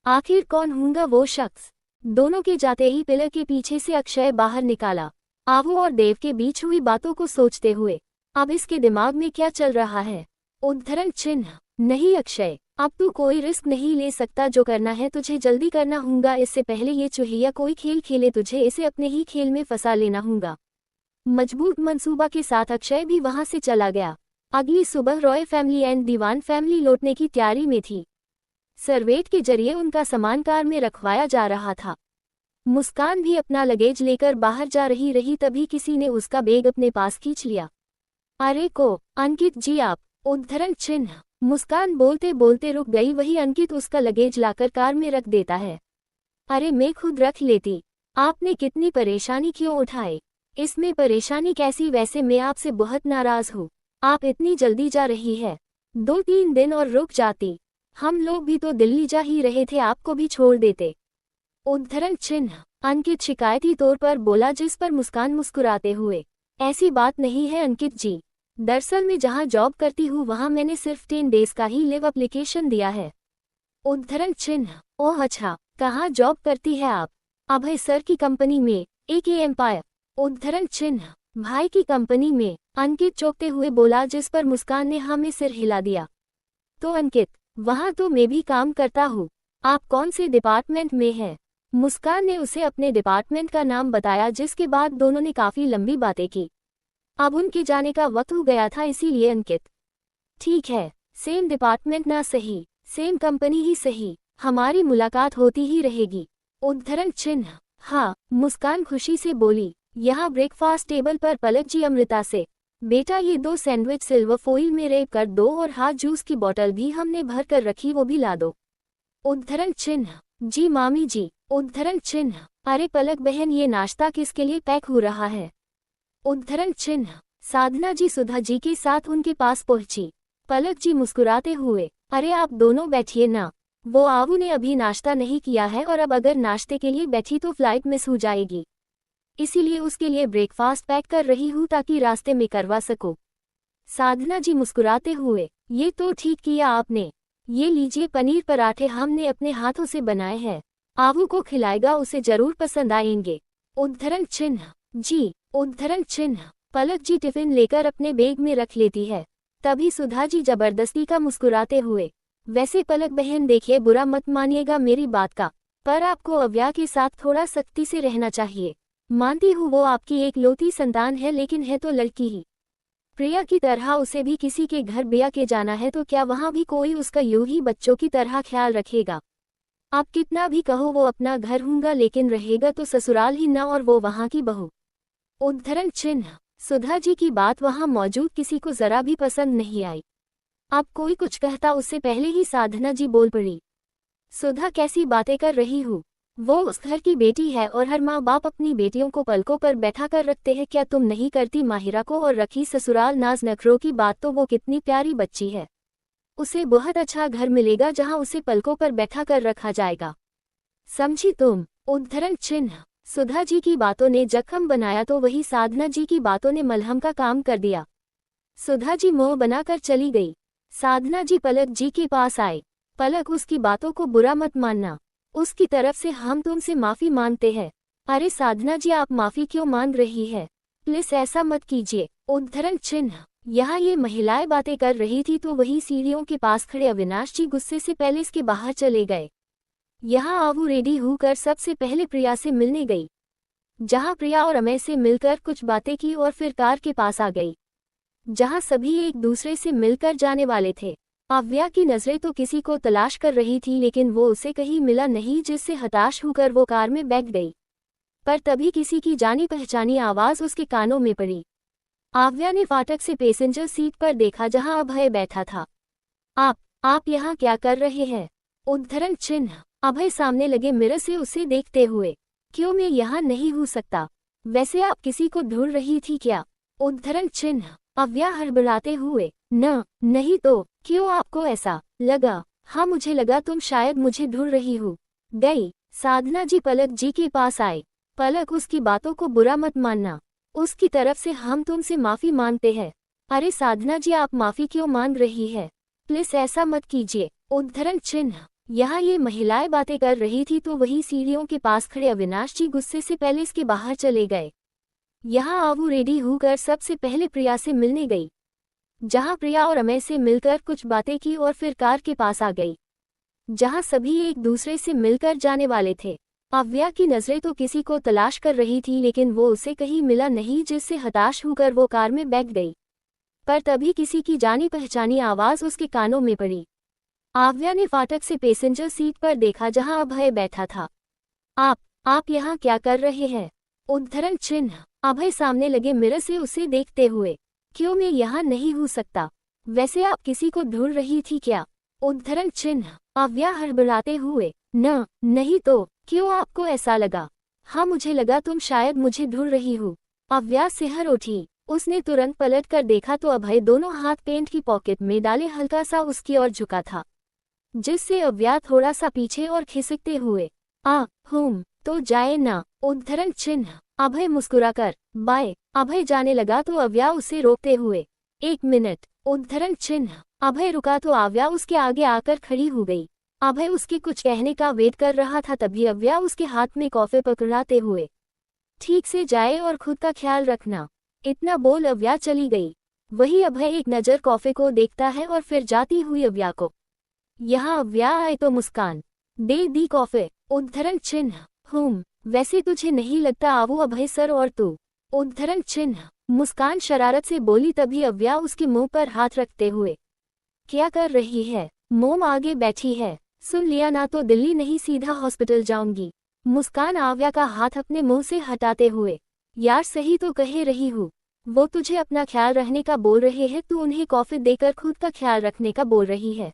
Speaker 1: आखिर कौन होगा वो शख्स? दोनों के जाते ही पिलर के पीछे से अक्षय बाहर निकाला। आवू और देव के बीच हुई बातों को सोचते हुए अब इसके दिमाग में क्या चल रहा है। उद्धरण चिन्ह। नहीं अक्षय, अब तू कोई रिस्क नहीं ले सकता। जो करना है तुझे जल्दी करना होगा। इससे पहले ये चूहिया कोई खेल खेले तुझे इसे अपने ही खेल में फंसा लेना होगा। मजबूत मंसूबा के साथ अक्षय भी वहां से चला गया। अगली सुबह Roy family and Diwan family लौटने की तैयारी में थी। सर्वेट के जरिए उनका सामान कार में रखवाया जा रहा था। मुस्कान भी अपना लगेज लेकर बाहर जा रही तभी किसी ने उसका बैग अपने पास खींच लिया। अरे को अंकित जी आप। उद्धरण चिन्ह। मुस्कान बोलते बोलते रुक गई। वही अंकित उसका लगेज लाकर कार में रख देता है। अरे मैं खुद रख लेती, आपने कितनी परेशानी क्यों उठाई। इसमें परेशानी कैसी, वैसे मैं आपसे बहुत नाराज हूँ। आप इतनी जल्दी जा रही है, 2-3 दिन और रुक जाती। हम लोग भी तो दिल्ली जा ही रहे थे, आपको भी छोड़ देते। उद्धरण चिन्ह। अंकित शिकायती तौर पर बोला, जिस पर मुस्कान मुस्कुराते हुए ऐसी बात नहीं है अंकित जी, दरअसल मैं जहाँ जॉब करती हूँ वहाँ मैंने सिर्फ 10 डेज का ही लिव एप्लीकेशन दिया है। उद्धरण चिन्ह। ओह अच्छा, कहाँ जॉब करती है आप। अभय सर की कंपनी में, AK एम्पायर। उद्धरण चिन्ह। भाई की कंपनी में, अंकित चौंकते हुए बोला, जिस पर मुस्कान ने हाँ में सिर हिला दिया। तो अंकित, वहाँ तो मैं भी काम करता हूँ। आप कौन से डिपार्टमेंट में है। मुस्कान ने उसे अपने डिपार्टमेंट का नाम बताया, जिसके बाद दोनों ने काफी लंबी बातें की। अब उनके जाने का वक्त हो गया था, इसीलिए अंकित, ठीक है, सेम डिपार्टमेंट ना सही, सेम कंपनी ही सही, हमारी मुलाकात होती ही रहेगी। उद्धरण चिन्ह। हाँ, मुस्कान खुशी से बोली। यहाँ ब्रेकफास्ट टेबल पर पलक जी अमृता से, बेटा ये 2 सैंडविच सिल्वर फॉइल में रैप कर दो और हाथ जूस की बोतल भी हमने भर कर रखी, वो भी ला दो। उद्धरण चिन्ह। जी मामी जी। उद्धरण चिन्ह। अरे पलक बहन, ये नाश्ता किसके लिए पैक हो रहा है। उद्धरण चिन्ह। साधना जी सुधा जी के साथ उनके पास पहुंची। पलक जी मुस्कुराते हुए, अरे आप दोनों बैठिए ना, वो आवू ने अभी नाश्ता नहीं किया है और अब अगर नाश्ते के लिए बैठी तो फ्लाइट मिस हो जाएगी, इसीलिए उसके लिए ब्रेकफास्ट पैक कर रही हूँ ताकि रास्ते में करवा सको। साधना जी मुस्कुराते हुए, ये तो ठीक किया आपने, ये लीजिए पनीर पराठे हमने अपने हाथों से बनाए हैं, आवू को खिलाएगा, उसे जरूर पसंद आएंगे। उद्धरण चिन्ह। जी। उद्धरण चिन्ह। पलक जी टिफिन लेकर अपने बैग में रख लेती है। तभी सुधा जी जबरदस्ती का मुस्कुराते हुए, वैसे पलक बहन देखिए, बुरा मत मानिएगा मेरी बात का, पर आपको अव्या के साथ थोड़ा सख्ती से रहना चाहिए। मानती हूँ वो आपकी एक लौती संतान है, लेकिन है तो लड़की ही। प्रिया की तरह उसे भी किसी के घर ब्याह के जाना है तो क्या वहाँ भी कोई उसका यूं ही बच्चों की तरह ख्याल रखेगा। आप कितना भी कहो वो अपना घर होगा, लेकिन रहेगा तो ससुराल ही ना, और वो वहाँ की बहू। उद्धरण चिन्ह। सुधा जी की बात वहां मौजूद किसी को जरा भी पसंद नहीं आई। अब कोई कुछ कहता उससे पहले ही साधना जी बोल पड़ी, सुधा कैसी बातें कर रही हूँ, वो उस घर की बेटी है और हर माँ बाप अपनी बेटियों को पलकों पर बैठा कर रखते हैं, क्या तुम नहीं करती माहिरा को और रखी ससुराल नाज नखरों की बात, तो वो कितनी प्यारी बच्ची है, उसे बहुत अच्छा घर मिलेगा जहाँ उसे पलकों पर बैठा कर रखा जाएगा, समझी तुम। उद्धरण चिन्ह। सुधा जी की बातों ने जख्म बनाया तो वही साधना जी की बातों ने मलहम का काम कर दिया। सुधा जी मुंह बनाकर चली गई। साधना जी पलक जी के पास आए। पलक, उसकी बातों को बुरा मत मानना, उसकी तरफ से हम तुमसे माफी मांगते हैं। अरे साधना जी, आप माफी क्यों मांग रही है, प्लीज ऐसा मत कीजिए। उद्धरण चिन्ह। यहाँ ये महिलाएं बातें कर रही थी तो वही सीढ़ियों के पास खड़े अविनाश जी गुस्से से पैलेस के बाहर चले गए। यहाँ आवू रेडी होकर सबसे पहले प्रिया से मिलने गई, जहाँ प्रिया और अमय से मिलकर कुछ बातें की और फिर कार के पास आ गई, जहाँ सभी एक दूसरे से मिलकर जाने वाले थे। अव्या की नजरें तो किसी को तलाश कर रही थी, लेकिन वो उसे कहीं मिला नहीं, जिससे हताश होकर वो कार में बैठ गई। पर तभी किसी की जानी पहचानी आवाज उसके कानों में पड़ी। अव्या ने फाटक से पैसेंजर सीट पर देखा जहां अभय बैठा था। आप यहाँ क्या कर रहे हैं। उद्धरण चिन्ह। अभय सामने लगे मिरर से उसे देखते हुए, क्यों मैं यहाँ नहीं हो सकता, वैसे आप किसी को ढूंढ रही थी क्या। उद्धरण चिन्ह। अव्या हड़बड़ाते हुए, नहीं तो क्यों आपको ऐसा लगा। हाँ मुझे लगा तुम शायद मुझे ढूंढ रही हो। गई। साधना जी पलक जी के पास आए। पलक, उसकी बातों को बुरा मत मानना, उसकी तरफ से हम तुमसे माफी मांगते हैं। अरे साधना जी, आप माफी क्यों मांग रही है, प्लीज ऐसा मत कीजिए। उद्धरण चिन्ह। यहाँ ये महिलाएं बातें कर रही थी तो वही सीढ़ियों के पास खड़े अविनाश जी गुस्से से पैलेस के बाहर चले गए। यहाँ आवू रेडी होकर सबसे पहले प्रिया से मिलने गई, जहाँ प्रिया और अमय से मिलकर कुछ बातें की और फिर कार के पास आ गई, जहाँ सभी एक दूसरे से मिलकर जाने वाले थे। अव्या की नजरें तो किसी को तलाश कर रही थी, लेकिन वो उसे कहीं मिला नहीं, जिससे हताश होकर वो कार में बैठ गई। पर तभी किसी की जानी पहचानी आवाज उसके कानों में पड़ी। अव्या ने फाटक से पैसेंजर सीट पर देखा, जहां अभय बैठा था। आप यहाँ क्या कर रहे हैं? उद्धरण चिन्ह। अभय सामने लगे मिरर से उसे देखते हुए। क्यों, मैं यहाँ नहीं हो सकता। वैसे आप किसी को ढूंढ रही थी क्या? उद्धरण चिन्ह। अव्या हड़बड़ाते हुए। नहीं तो क्यों आपको ऐसा लगा? हाँ, मुझे लगा तुम शायद मुझे ढूंढ रही हो। अव्या सिहर उठी। उसने तुरंत पलट कर देखा तो अभय दोनों हाथ पेंट की पॉकेट में डाले हल्का सा उसकी ओर झुका था, जिससे अव्या थोड़ा सा पीछे और खिसकते हुए होम तो जाए ना। उद्धरण चिन्ह। अभय मुस्कुराकर बाय। अभय जाने लगा तो अव्या उसे रोकते हुए, 1 मिनट। उद्धरण चिन्ह। अभय रुका तो अव्या उसके आगे आकर खड़ी हो गई। अभय उसके कुछ कहने का वेट कर रहा था, तभी अव्या उसके हाथ में कॉफी पकड़ाते हुए, ठीक से जाए और खुद का ख्याल रखना, इतना बोल अव्या चली गई। वही अभय एक नज़र कॉफी को देखता है और फिर जाती हुई अव्या को। यहाँ अव्या आए तो मुस्कान दे दी कॉफी। उद्धरण चिन्ह। वैसे तुझे नहीं लगता आवू अभय सर और तू? उद्धरण चिन्ह। मुस्कान शरारत से बोली, तभी अव्या उसके मुंह पर हाथ रखते हुए, क्या कर रही है? मोम आगे बैठी है, सुन लिया ना तो दिल्ली नहीं सीधा हॉस्पिटल जाऊंगी। मुस्कान अव्या का हाथ अपने मुंह से हटाते हुए, यार सही तो कह रही हूँ, वो तुझे अपना ख्याल रखने का बोल रहे हैं, तू उन्हें कॉफी देकर खुद का ख्याल रखने का बोल रही है।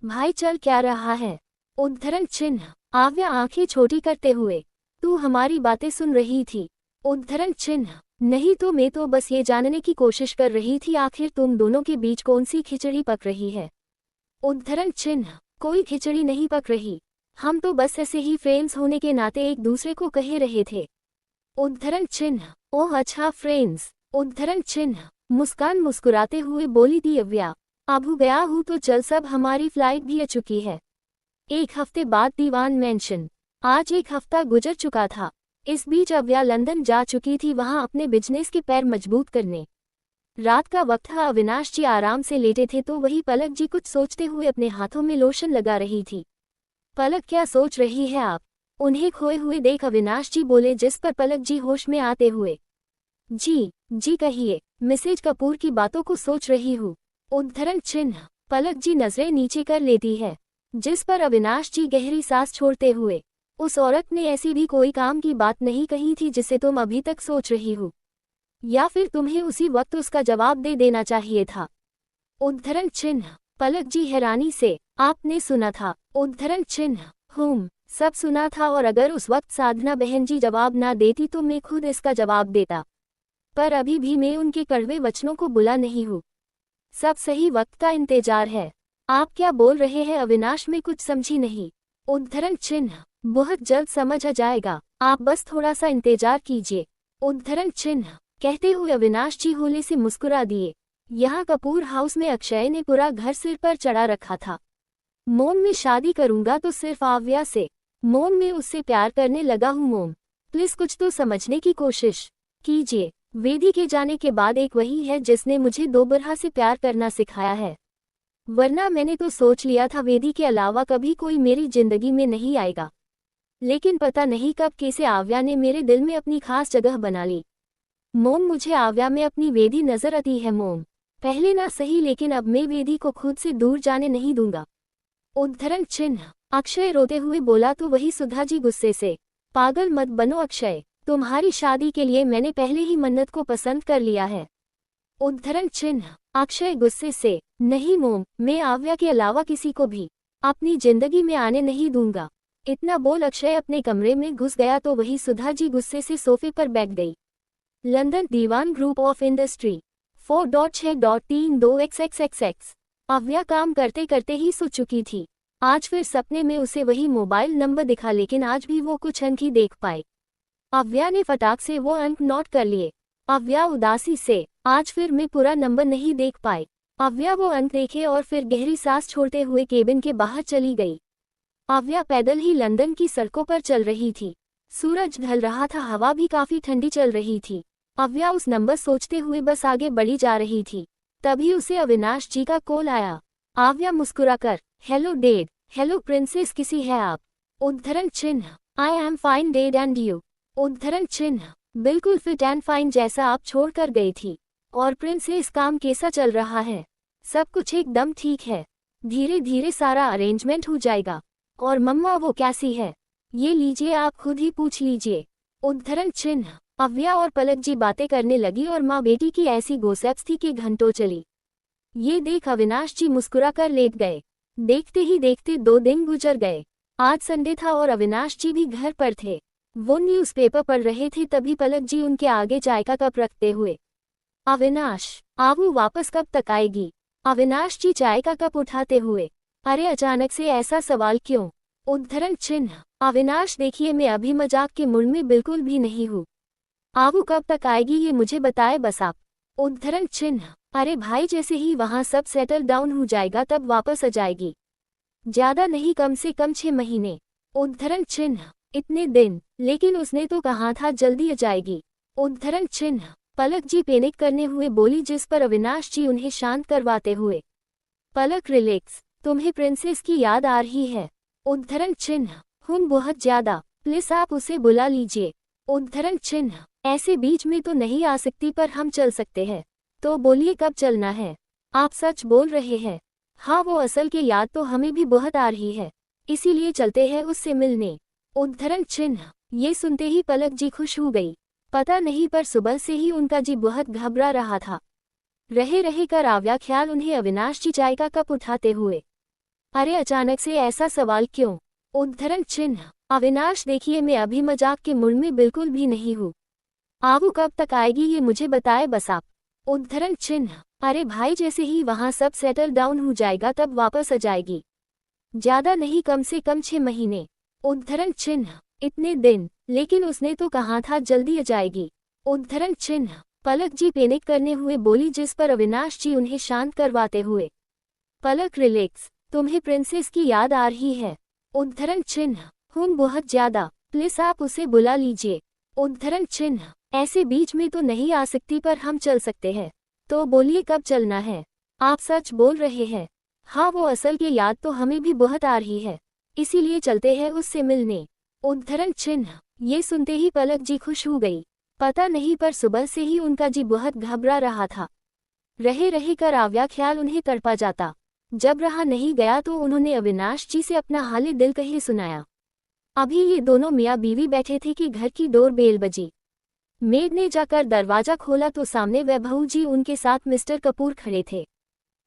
Speaker 1: भाई चल क्या रहा है? उद्धरण चिन्ह। अव्या आंखें छोटी करते हुए, तू हमारी बातें सुन रही थी? उद्धरण चिन्ह। नहीं तो मैं तो बस ये जानने की कोशिश कर रही थी आखिर तुम दोनों के बीच कौन सी खिचड़ी पक रही है। उद्धरण चिन्ह। कोई खिचड़ी नहीं पक रही, हम तो बस ऐसे ही फ्रेंड्स होने के नाते एक दूसरे को कह रहे थे। उद्धरण चिन्ह। ओह अच्छा फ्रेंड्स। उद्धरण चिन्ह। मुस्कान मुस्कुराते हुए बोली थी अव्या, अब गया हूँ तो चल, सब हमारी फ्लाइट भी आ चुकी है। 1 हफ्ते बाद दीवान मेंशन। आज 1 हफ्ता गुजर चुका था। इस बीच अव्या लंदन जा चुकी थी, वहां अपने बिजनेस के पैर मजबूत करने। रात का वक्त था, अविनाश जी आराम से लेटे थे तो वही पलक जी कुछ सोचते हुए अपने हाथों में लोशन लगा रही थी। पलक क्या सोच रही है आप? उन्हें खोए हुए देख अविनाश जी बोले, जिस पर पलक जी होश में आते हुए, जी कहिए। मिसेज कपूर की बातों को सोच रही हूँ। उद्धरण चिन्ह। पलक जी नजरें नीचे कर लेती है, जिस पर अविनाश जी गहरी सांस छोड़ते हुए, उस औरत ने ऐसी भी कोई काम की बात नहीं कही थी जिसे तुम अभी तक सोच रही हो, या फिर तुम्हें उसी वक्त उसका जवाब दे देना चाहिए था। उद्धरण चिन्ह। पलक जी हैरानी से, आपने सुना था? उद्धरण चिन्ह। सब सुना था, और अगर उस वक्त साधना बहन जी जवाब ना देती तो मैं खुद इसका जवाब देता, पर अभी भी मैं उनके कड़वे वचनों को बुला नहीं हूँ। सब सही वक्त का इंतजार है। आप क्या बोल रहे हैं अविनाश? में कुछ समझी नहीं। उद्धरण चिन्ह। बहुत जल्द समझ आ जाएगा, आप बस थोड़ा सा इंतजार कीजिए। उद्धरण चिन्ह। कहते हुए अविनाश जी होले से मुस्कुरा दिए। यहाँ कपूर हाउस में अक्षय ने पूरा घर सिर पर चढ़ा रखा था। मोम में शादी करूंगा तो सिर्फ अव्या से। मोम में उससे प्यार करने लगा हूँ। मोम प्लीज कुछ तो समझने की कोशिश कीजिए। वेदी के जाने के बाद एक वही है जिसने मुझे दोबारा से प्यार करना सिखाया है, वरना मैंने तो सोच लिया था वेदी के अलावा कभी कोई मेरी जिंदगी में नहीं आएगा। लेकिन पता नहीं कब कैसे अव्या ने मेरे दिल में अपनी खास जगह बना ली। मोम मुझे अव्या में अपनी वेदी नजर आती है। मोम पहले ना सही, लेकिन अब मैं वेदी को खुद से दूर जाने नहीं दूंगा। उद्धरण चिन्ह। अक्षय रोते हुए बोला तो वही सुधा जी गुस्से से, पागल मत बनो अक्षय, तुम्हारी शादी के लिए मैंने पहले ही मन्नत को पसंद कर लिया है। उद्धरण चिन्ह। अक्षय गुस्से से, नहीं मोम, मैं अव्या के अलावा किसी को भी अपनी जिंदगी में आने नहीं दूंगा। इतना बोल अक्षय अपने कमरे में घुस गया तो वही सुधा जी गुस्से से सोफे पर बैठ गई। London Diwan group of industry 4.6.32xxxx। Avya काम करते करते ही सो चुकी थी। आज फिर सपने में उसे वही मोबाइल नंबर दिखा, लेकिन आज भी वो कुछ अंक ही देख पाए। अव्या ने फटाक से वो अंक नोट कर लिए। अव्या उदासी से, आज फिर मैं पूरा नंबर नहीं देख पाई। अव्या वो अंक देखे और फिर गहरी सांस छोड़ते हुए केबिन के बाहर चली गई। अव्या पैदल ही लंदन की सड़कों पर चल रही थी। सूरज ढल रहा था, हवा भी काफी ठंडी चल रही थी। अव्या उस नंबर सोचते हुए बस आगे बढ़ी जा रही थी। तभी उसे अविनाश जी का कॉल आया। अव्या मुस्कुराकर, हेलो डैड, हेलो प्रिंसेस, किसी है आप? उद्धरण चिन्ह, I am fine dad and you? उद्धरण चिन्ह, बिल्कुल फिट एंड फाइन जैसा आप छोड़कर गई थी। और प्रिंसेस, काम कैसा चल रहा है? सब कुछ एकदम ठीक है, धीरे धीरे सारा अरेंजमेंट हो जाएगा। और मम्मा वो कैसी है? ये लीजिए, आप खुद ही पूछ लीजिए। उद्धरण चिन्ह, अव्या और पलक जी बातें करने लगी और माँ बेटी की ऐसी गोसिप्स थी कि घंटों चली। ये देख अविनाश जी मुस्कुराकर लेट गए। देखते ही देखते 2 दिन गुजर गए। आज संडे था और अविनाश जी भी घर पर थे। वो न्यूज़पेपर पढ़ रहे थे, तभी पलक जी उनके आगे चाय का कप रखते हुए, अविनाश, आवू वापस कब तक आएगी? अविनाश जी चाय का कप उठाते हुए, अरे अचानक से ऐसा सवाल क्यों? उद्धरण चिन्ह, अविनाश देखिए, मैं अभी मजाक के मूड में बिल्कुल भी नहीं हूँ। आवू कब तक आएगी ये मुझे बताए बस आप। उद्धरण चिन्ह, अरे भाई, जैसे ही वहाँ सब सेटल डाउन हो जाएगा तब वापस आ जाएगी। ज्यादा नहीं, कम से कम 6 महीने। उद्धरण चिन्ह, इतने दिन? लेकिन उसने तो कहा था जल्दी आ जाएगी। उद्धरण चिन्ह, पलक जी पैनिक करने हुए बोली, जिस पर अविनाश जी उन्हें शांत करवाते हुए, पलक रिलैक्स, तुम्हें प्रिंसेस की याद आ रही है? उद्धरण चिन्ह, बहुत ज्यादा, प्लीज आप उसे बुला लीजिए। उद्धरण चिन्ह, ऐसे बीच में तो नहीं आ सकती, पर हम चल सकते हैं। तो बोलिए कब चलना है? आप सच बोल रहे हैं? हाँ, वो असल की याद तो हमें भी बहुत आ रही है, इसीलिए चलते हैं उससे मिलने। उद्धरण चिन्ह, ये सुनते ही पलक जी खुश हो गई। पता नहीं, पर सुबह से ही उनका जी बहुत घबरा रहा था। रहे रहे कर आव्या ख्याल उन्हें अविनाश जी चाय का कप उठाते हुए, अरे अचानक से ऐसा सवाल क्यों? उद्धरण चिन्ह, अविनाश देखिए, मैं अभी मजाक के मूड में बिल्कुल भी नहीं हूँ। आवू कब तक आएगी ये मुझे बताए बस आप। उद्धरण चिन्ह, अरे भाई, जैसे ही वहाँ सब सेटल डाउन हो जाएगा तब वापस आ जाएगी। ज्यादा नहीं, कम से कम 6 महीने। उद्धरण चिन्ह, इतने दिन? लेकिन उसने तो कहा था जल्दी आ जाएगी। उद्धरण चिन्ह, पलक जी पैनिक करने हुए बोली, जिस पर अविनाश जी उन्हें शांत करवाते हुए, पलक रिलैक्स, तुम्हें प्रिंसेस की याद आ रही है? उद्धरण चिन्ह, बहुत ज्यादा, प्लीज आप उसे बुला लीजिए। उद्धरण चिन्ह, ऐसे बीच में तो नहीं आ सकती, पर हम चल सकते हैं। तो बोलिए कब चलना है? आप सच बोल रहे हैं? हाँ, वो असल की याद तो हमें भी बहुत आ रही है, इसीलिए चलते हैं उससे मिलने। उद्धरण चिन्ह, ये सुनते ही पलक जी खुश हो गई। पता नहीं, पर सुबह से ही उनका जी बहुत घबरा रहा था। रहे रहे कर आव्या ख्याल उन्हें तड़पा जाता। जब रहा नहीं गया तो उन्होंने अविनाश जी से अपना हाल दिल कहे सुनाया। अभी ये दोनों मियाँ बीवी बैठे थे कि घर की डोर बेल बजी। मेड ने जाकर दरवाजा खोला तो सामने वैभव जी उनके साथ मिस्टर कपूर खड़े थे।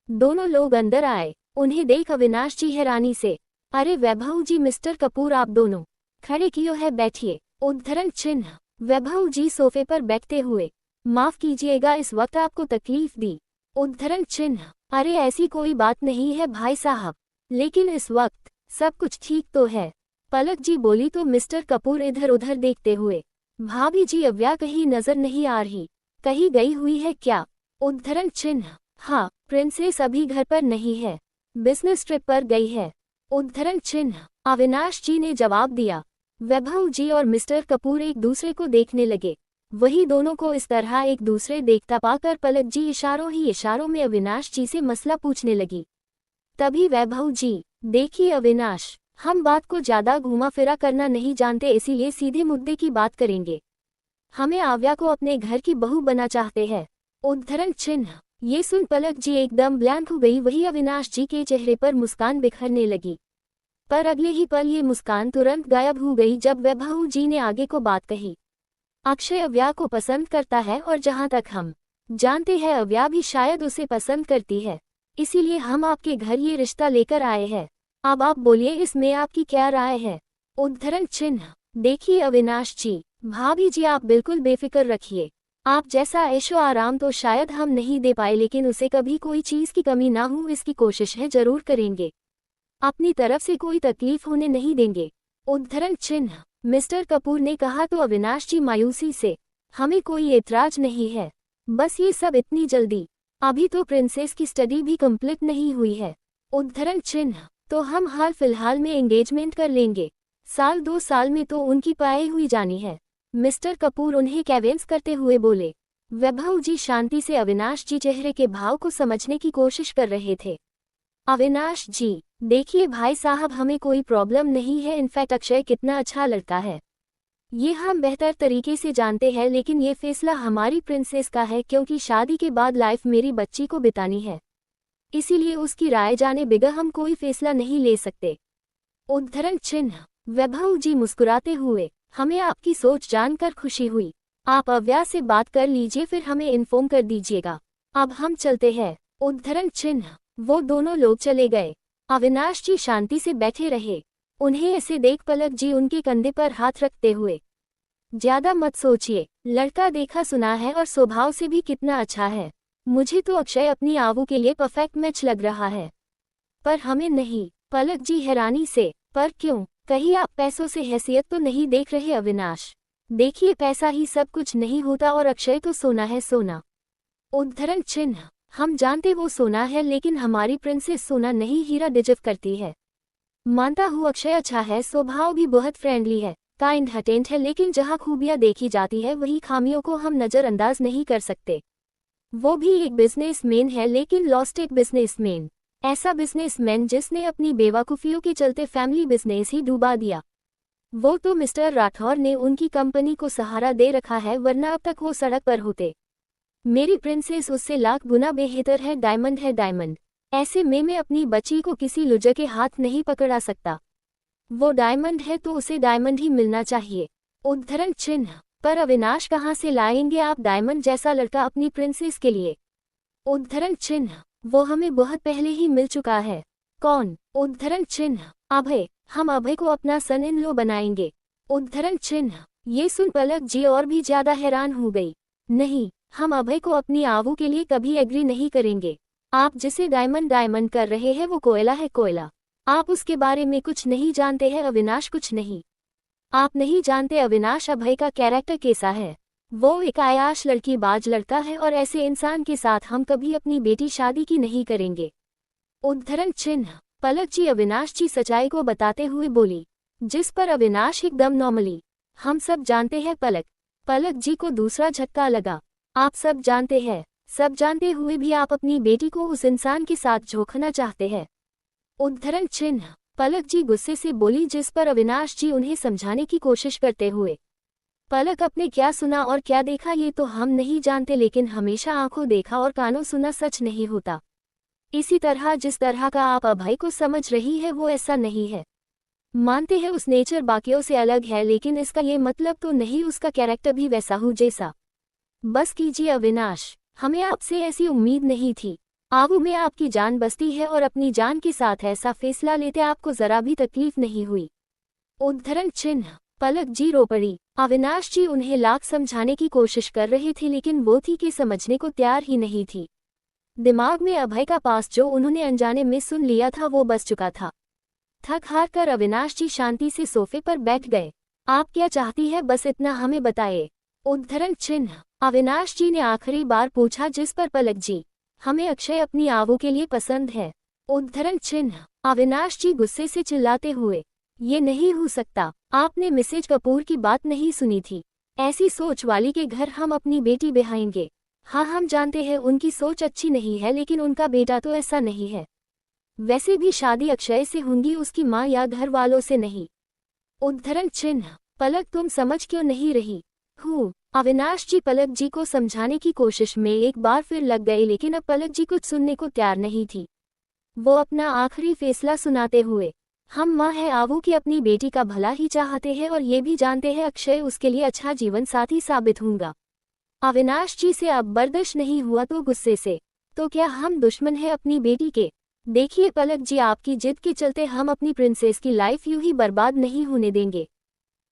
Speaker 1: दोनों लोग अंदर आए। उन्हें देख अविनाश जी हैरानी से, अरे वैभव जी, मिस्टर कपूर, आप दोनों खड़े क्यों है? बैठिए। उद्धरण चिन्ह, वैभव जी सोफे पर बैठते हुए, माफ कीजिएगा, इस वक्त आपको तकलीफ दी। उद्धरण चिन्ह, अरे ऐसी कोई बात नहीं है भाई साहब, लेकिन इस वक्त सब कुछ ठीक तो है। पलक जी बोली तो मिस्टर कपूर इधर उधर देखते हुए, भाभी जी, अव्या कहीं नजर नहीं आ रही, कहीं गई हुई है क्या? उद्धरण चिन्ह, हाँ, प्रिंसेस अभी घर पर नहीं है, बिजनेस ट्रिप पर गई है। उद्धरण चिन्ह, अविनाश जी ने जवाब दिया। वैभव जी और मिस्टर कपूर एक दूसरे को देखने लगे। वही दोनों को इस तरह एक दूसरे देखता पाकर पलक जी इशारों ही इशारों में अविनाश जी से मसला पूछने लगी। तभी वैभव जी, देखिए अविनाश, हम बात को ज्यादा घुमा फिरा करना नहीं जानते, इसीलिए सीधे मुद्दे की बात करेंगे। हमें आव्या को अपने घर की बहू बना चाहते हैं। उद्धरण चिन्ह, ये सुन पलक जी एकदम ब्लैंक हो गई। वही अविनाश जी के चेहरे पर मुस्कान बिखरने लगी, पर अगले ही पल ये मुस्कान तुरंत गायब हो गई जब वैभव जी ने आगे को बात कही। अक्षय अव्या को पसंद करता है और जहां तक हम जानते हैं अव्या भी शायद उसे पसंद करती है, इसीलिए हम आपके घर ये रिश्ता लेकर आए हैं। अब आप बोलिए, इसमें आपकी क्या राय है? उद्धरण चिन्ह, देखिए अविनाश जी, भाभी जी, आप बिल्कुल बेफिक्र रखिए। आप जैसा ऐशो आराम तो शायद हम नहीं दे पाए, लेकिन उसे कभी कोई चीज की कमी ना हो इसकी कोशिश है जरूर करेंगे। अपनी तरफ से कोई तकलीफ होने नहीं देंगे। उद्धरण चिन्ह, मिस्टर कपूर ने कहा तो अविनाश जी मायूसी से, हमें कोई एतराज नहीं है, बस ये सब इतनी जल्दी, अभी तो प्रिंसेस की स्टडी भी कंप्लीट नहीं हुई है। उद्धरण चिन्ह, तो हम हाल फिलहाल में एंगेजमेंट कर लेंगे, 1-2 साल में तो उनकी पाई हुई जानी है। मिस्टर कपूर उन्हें कैवेंस करते हुए बोले। वैभव जी शांति से अविनाश जी चेहरे के भाव को समझने की कोशिश कर रहे थे। अविनाश जी, देखिए भाई साहब, हमें कोई प्रॉब्लम नहीं है, इनफैक्ट अक्षय कितना अच्छा लड़का है ये हम बेहतर तरीके से जानते हैं, लेकिन ये फैसला हमारी प्रिंसेस का है क्योंकि शादी के बाद लाइफ मेरी बच्ची को बितानी है, इसीलिए उसकी राय जाने बिगैर हम कोई फैसला नहीं ले सकते। उद्धरण चिन्ह। वैभव जी मुस्कुराते हुए, हमें आपकी सोच जानकर खुशी हुई। आप अव्या से बात कर लीजिए, फिर हमें इन्फॉर्म कर दीजिएगा। अब हम चलते हैं। उद्धरण चिन्ह। वो दोनों लोग चले गए। अविनाश जी शांति से बैठे रहे। उन्हें ऐसे देख पलक जी उनके कंधे पर हाथ रखते हुए, ज्यादा मत सोचिए, लड़का देखा सुना है और स्वभाव से भी कितना अच्छा है। मुझे तो अक्षय अपनी आवू के लिए परफेक्ट मैच लग रहा है, पर हमें नहीं। पलक जी हैरानी से, पर क्यों? कहीं आप पैसों से हैसियत तो नहीं देख रहे अविनाश? देखिए पैसा ही सब कुछ नहीं होता और अक्षय तो सोना है, सोना। उद्धरण चिन्ह। हम जानते वो सोना है, लेकिन हमारी प्रिंसेस सोना नहीं हीरा डिजर्व करती है। मानता हूँ अक्षय अच्छा है, स्वभाव भी बहुत फ्रेंडली है, काइंड हार्टेड है, लेकिन जहाँ खूबियाँ देखी जाती है वही खामियों को हम नज़रअंदाज नहीं कर सकते। वो भी एक बिजनेसमैन है, लेकिन लॉस्टेड बिजनेसमैन। ऐसा बिजनेसमैन जिसने अपनी बेवकूफ़ियों के चलते फैमिली बिजनेस ही डूबा दिया। वो तो मिस्टर राठौर ने उनकी कंपनी को सहारा दे रखा है, वरना अब तक वो सड़क पर होते। मेरी प्रिंसेस उससे लाख गुना बेहतर है, डायमंड है डायमंड। ऐसे में मैं अपनी बच्ची को किसी लुजा के हाथ नहीं पकड़ा सकता। वो डायमंड है तो उसे डायमंड ही मिलना चाहिए। उद्धरण चिन्ह। पर अविनाश कहाँ से लाएंगे आप डायमंड जैसा लड़का अपनी प्रिंसेस के लिए? उद्धरण चिन्ह। वो हमें बहुत पहले ही मिल चुका है। कौन? उद्धरण चिन्ह। अभय। हम अभय को अपना सन इन लॉ बनाएंगे। उद्धरण चिन्ह। ये सुन पलक जी और भी ज्यादा हैरान हो गई। नहीं, हम अभय को अपनी आवू के लिए कभी एग्री नहीं करेंगे। आप जिसे डायमंड डायमंड कर रहे हैं वो कोयला है, कोयला। आप उसके बारे में कुछ नहीं जानते हैं अविनाश, कुछ नहीं। आप नहीं जानते अविनाश अभय का कैरेक्टर कैसा है। वो एक आयाश लड़की बाज लड़का है और ऐसे इंसान के साथ हम कभी अपनी बेटी शादी की नहीं करेंगे। उद्धरण चिन्ह। पलक जी अविनाश जी सच्चाई को बताते हुए बोली, जिस पर अविनाश एकदम नॉर्मली, हम सब जानते हैं पलक। पलक जी को दूसरा झटका लगा। आप सब जानते हैं, सब जानते हुए भी आप अपनी बेटी को उस इंसान के साथ झोंकना चाहते हैं। उद्धरण चिन्ह। पलक जी गुस्से से बोली, जिस पर अविनाश जी उन्हें समझाने की कोशिश करते हुए, पलक आपने क्या सुना और क्या देखा ये तो हम नहीं जानते, लेकिन हमेशा आंखों देखा और कानों सुना सच नहीं होता। इसी तरह जिस तरह का आप अभय को समझ रही है वो ऐसा नहीं है। मानते हैं उस नेचर बाकियों से अलग है, लेकिन इसका ये मतलब तो नहीं उसका कैरेक्टर भी वैसा हो जैसा। बस कीजिए अविनाश, हमें आपसे ऐसी उम्मीद नहीं थी। आवू में आपकी जान बसती है और अपनी जान के साथ ऐसा फैसला लेते आपको जरा भी तकलीफ नहीं हुई। उद्धरण चिन्ह। पलक जी रो पड़ी। अविनाश जी उन्हें लाख समझाने की कोशिश कर रहे थे, लेकिन वो थी कि समझने को तैयार ही नहीं थी। दिमाग में अभय का पास जो उन्होंने अनजाने में सुन लिया था वो बस चुका था। थक हार कर अविनाश जी शांति से सोफे पर बैठ गए। आप क्या चाहती है, बस इतना हमें बताइए। उद्धरण चिन्ह। अविनाश जी ने आखिरी बार पूछा, जिस पर पलक जी, हमें अक्षय अपनी आवू के लिए पसंद है। उद्धरण चिन्ह। अविनाश जी गुस्से से चिल्लाते हुए, ये नहीं हो सकता, आपने मिसेज कपूर की बात नहीं सुनी थी। ऐसी सोच वाली के घर हम अपनी बेटी बिहाएंगे। हाँ हम जानते हैं उनकी सोच अच्छी नहीं है, लेकिन उनका बेटा तो ऐसा नहीं है। वैसे भी शादी अक्षय से होंगी, उसकी माँ या घर वालों से नहीं। उद्धरण चिन्ह। पलक तुम समझ क्यों नहीं रही? हूँ। अविनाश जी पलक जी को समझाने की कोशिश में एक बार फिर लग गए, लेकिन अब पलक जी कुछ सुनने को तैयार नहीं थी। वो अपना आखिरी फैसला सुनाते हुए, हम माँ है आवू की अपनी बेटी का भला ही चाहते हैं और ये भी जानते हैं अक्षय उसके लिए अच्छा जीवन साथी साबित होगा। अविनाश जी से अब बर्दाश्त नहीं हुआ तो गुस्से से, तो क्या हम दुश्मन हैं अपनी बेटी के? देखिए पलक जी, आपकी जिद के चलते हम अपनी प्रिंसेस की लाइफ यूं ही बर्बाद नहीं होने देंगे।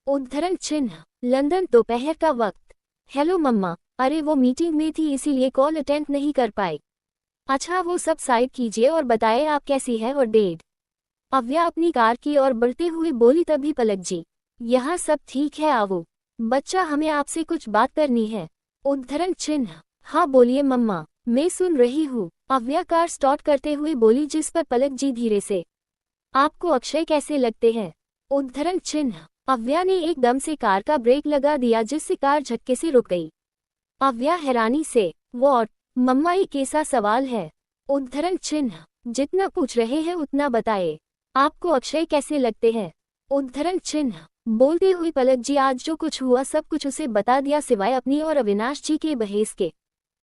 Speaker 1: उद्धरण चिन्ह। लंदन दोपहर का वक्त। हेलो मम्मा, अरे वो मीटिंग में थी इसीलिए कॉल अटेंड नहीं कर पाई। अच्छा वो सब साइड कीजिए और बताएं आप कैसी है और डेड। अव्या अपनी कार की ओर बढ़ते हुए बोली, तभी पलक जी, यहाँ सब ठीक है आवू, बच्चा हमें आपसे कुछ बात करनी है। उद्धरण चिन्ह। हाँ बोलिए मम्मा, मैं सुन रही हूँ। अव्या कार स्टार्ट करते हुए बोली, जिस पर पलक जी धीरे से, आपको अक्षय कैसे लगते हैं? उद्धरण चिन्ह। अव्या ने एकदम से कार का ब्रेक लगा दिया जिससे कार झटके से रुक गई। अव्या हैरानी से, वॉट मम्मा, ये कैसा सवाल है? उद्धरण चिन्ह, जितना पूछ रहे हैं उतना बताए। आपको अक्षय कैसे लगते हैं? उद्धरण चिन्ह। बोलते हुए पलक जी आज जो कुछ हुआ सब कुछ उसे बता दिया सिवाय अपनी और अविनाश जी के बहेस के।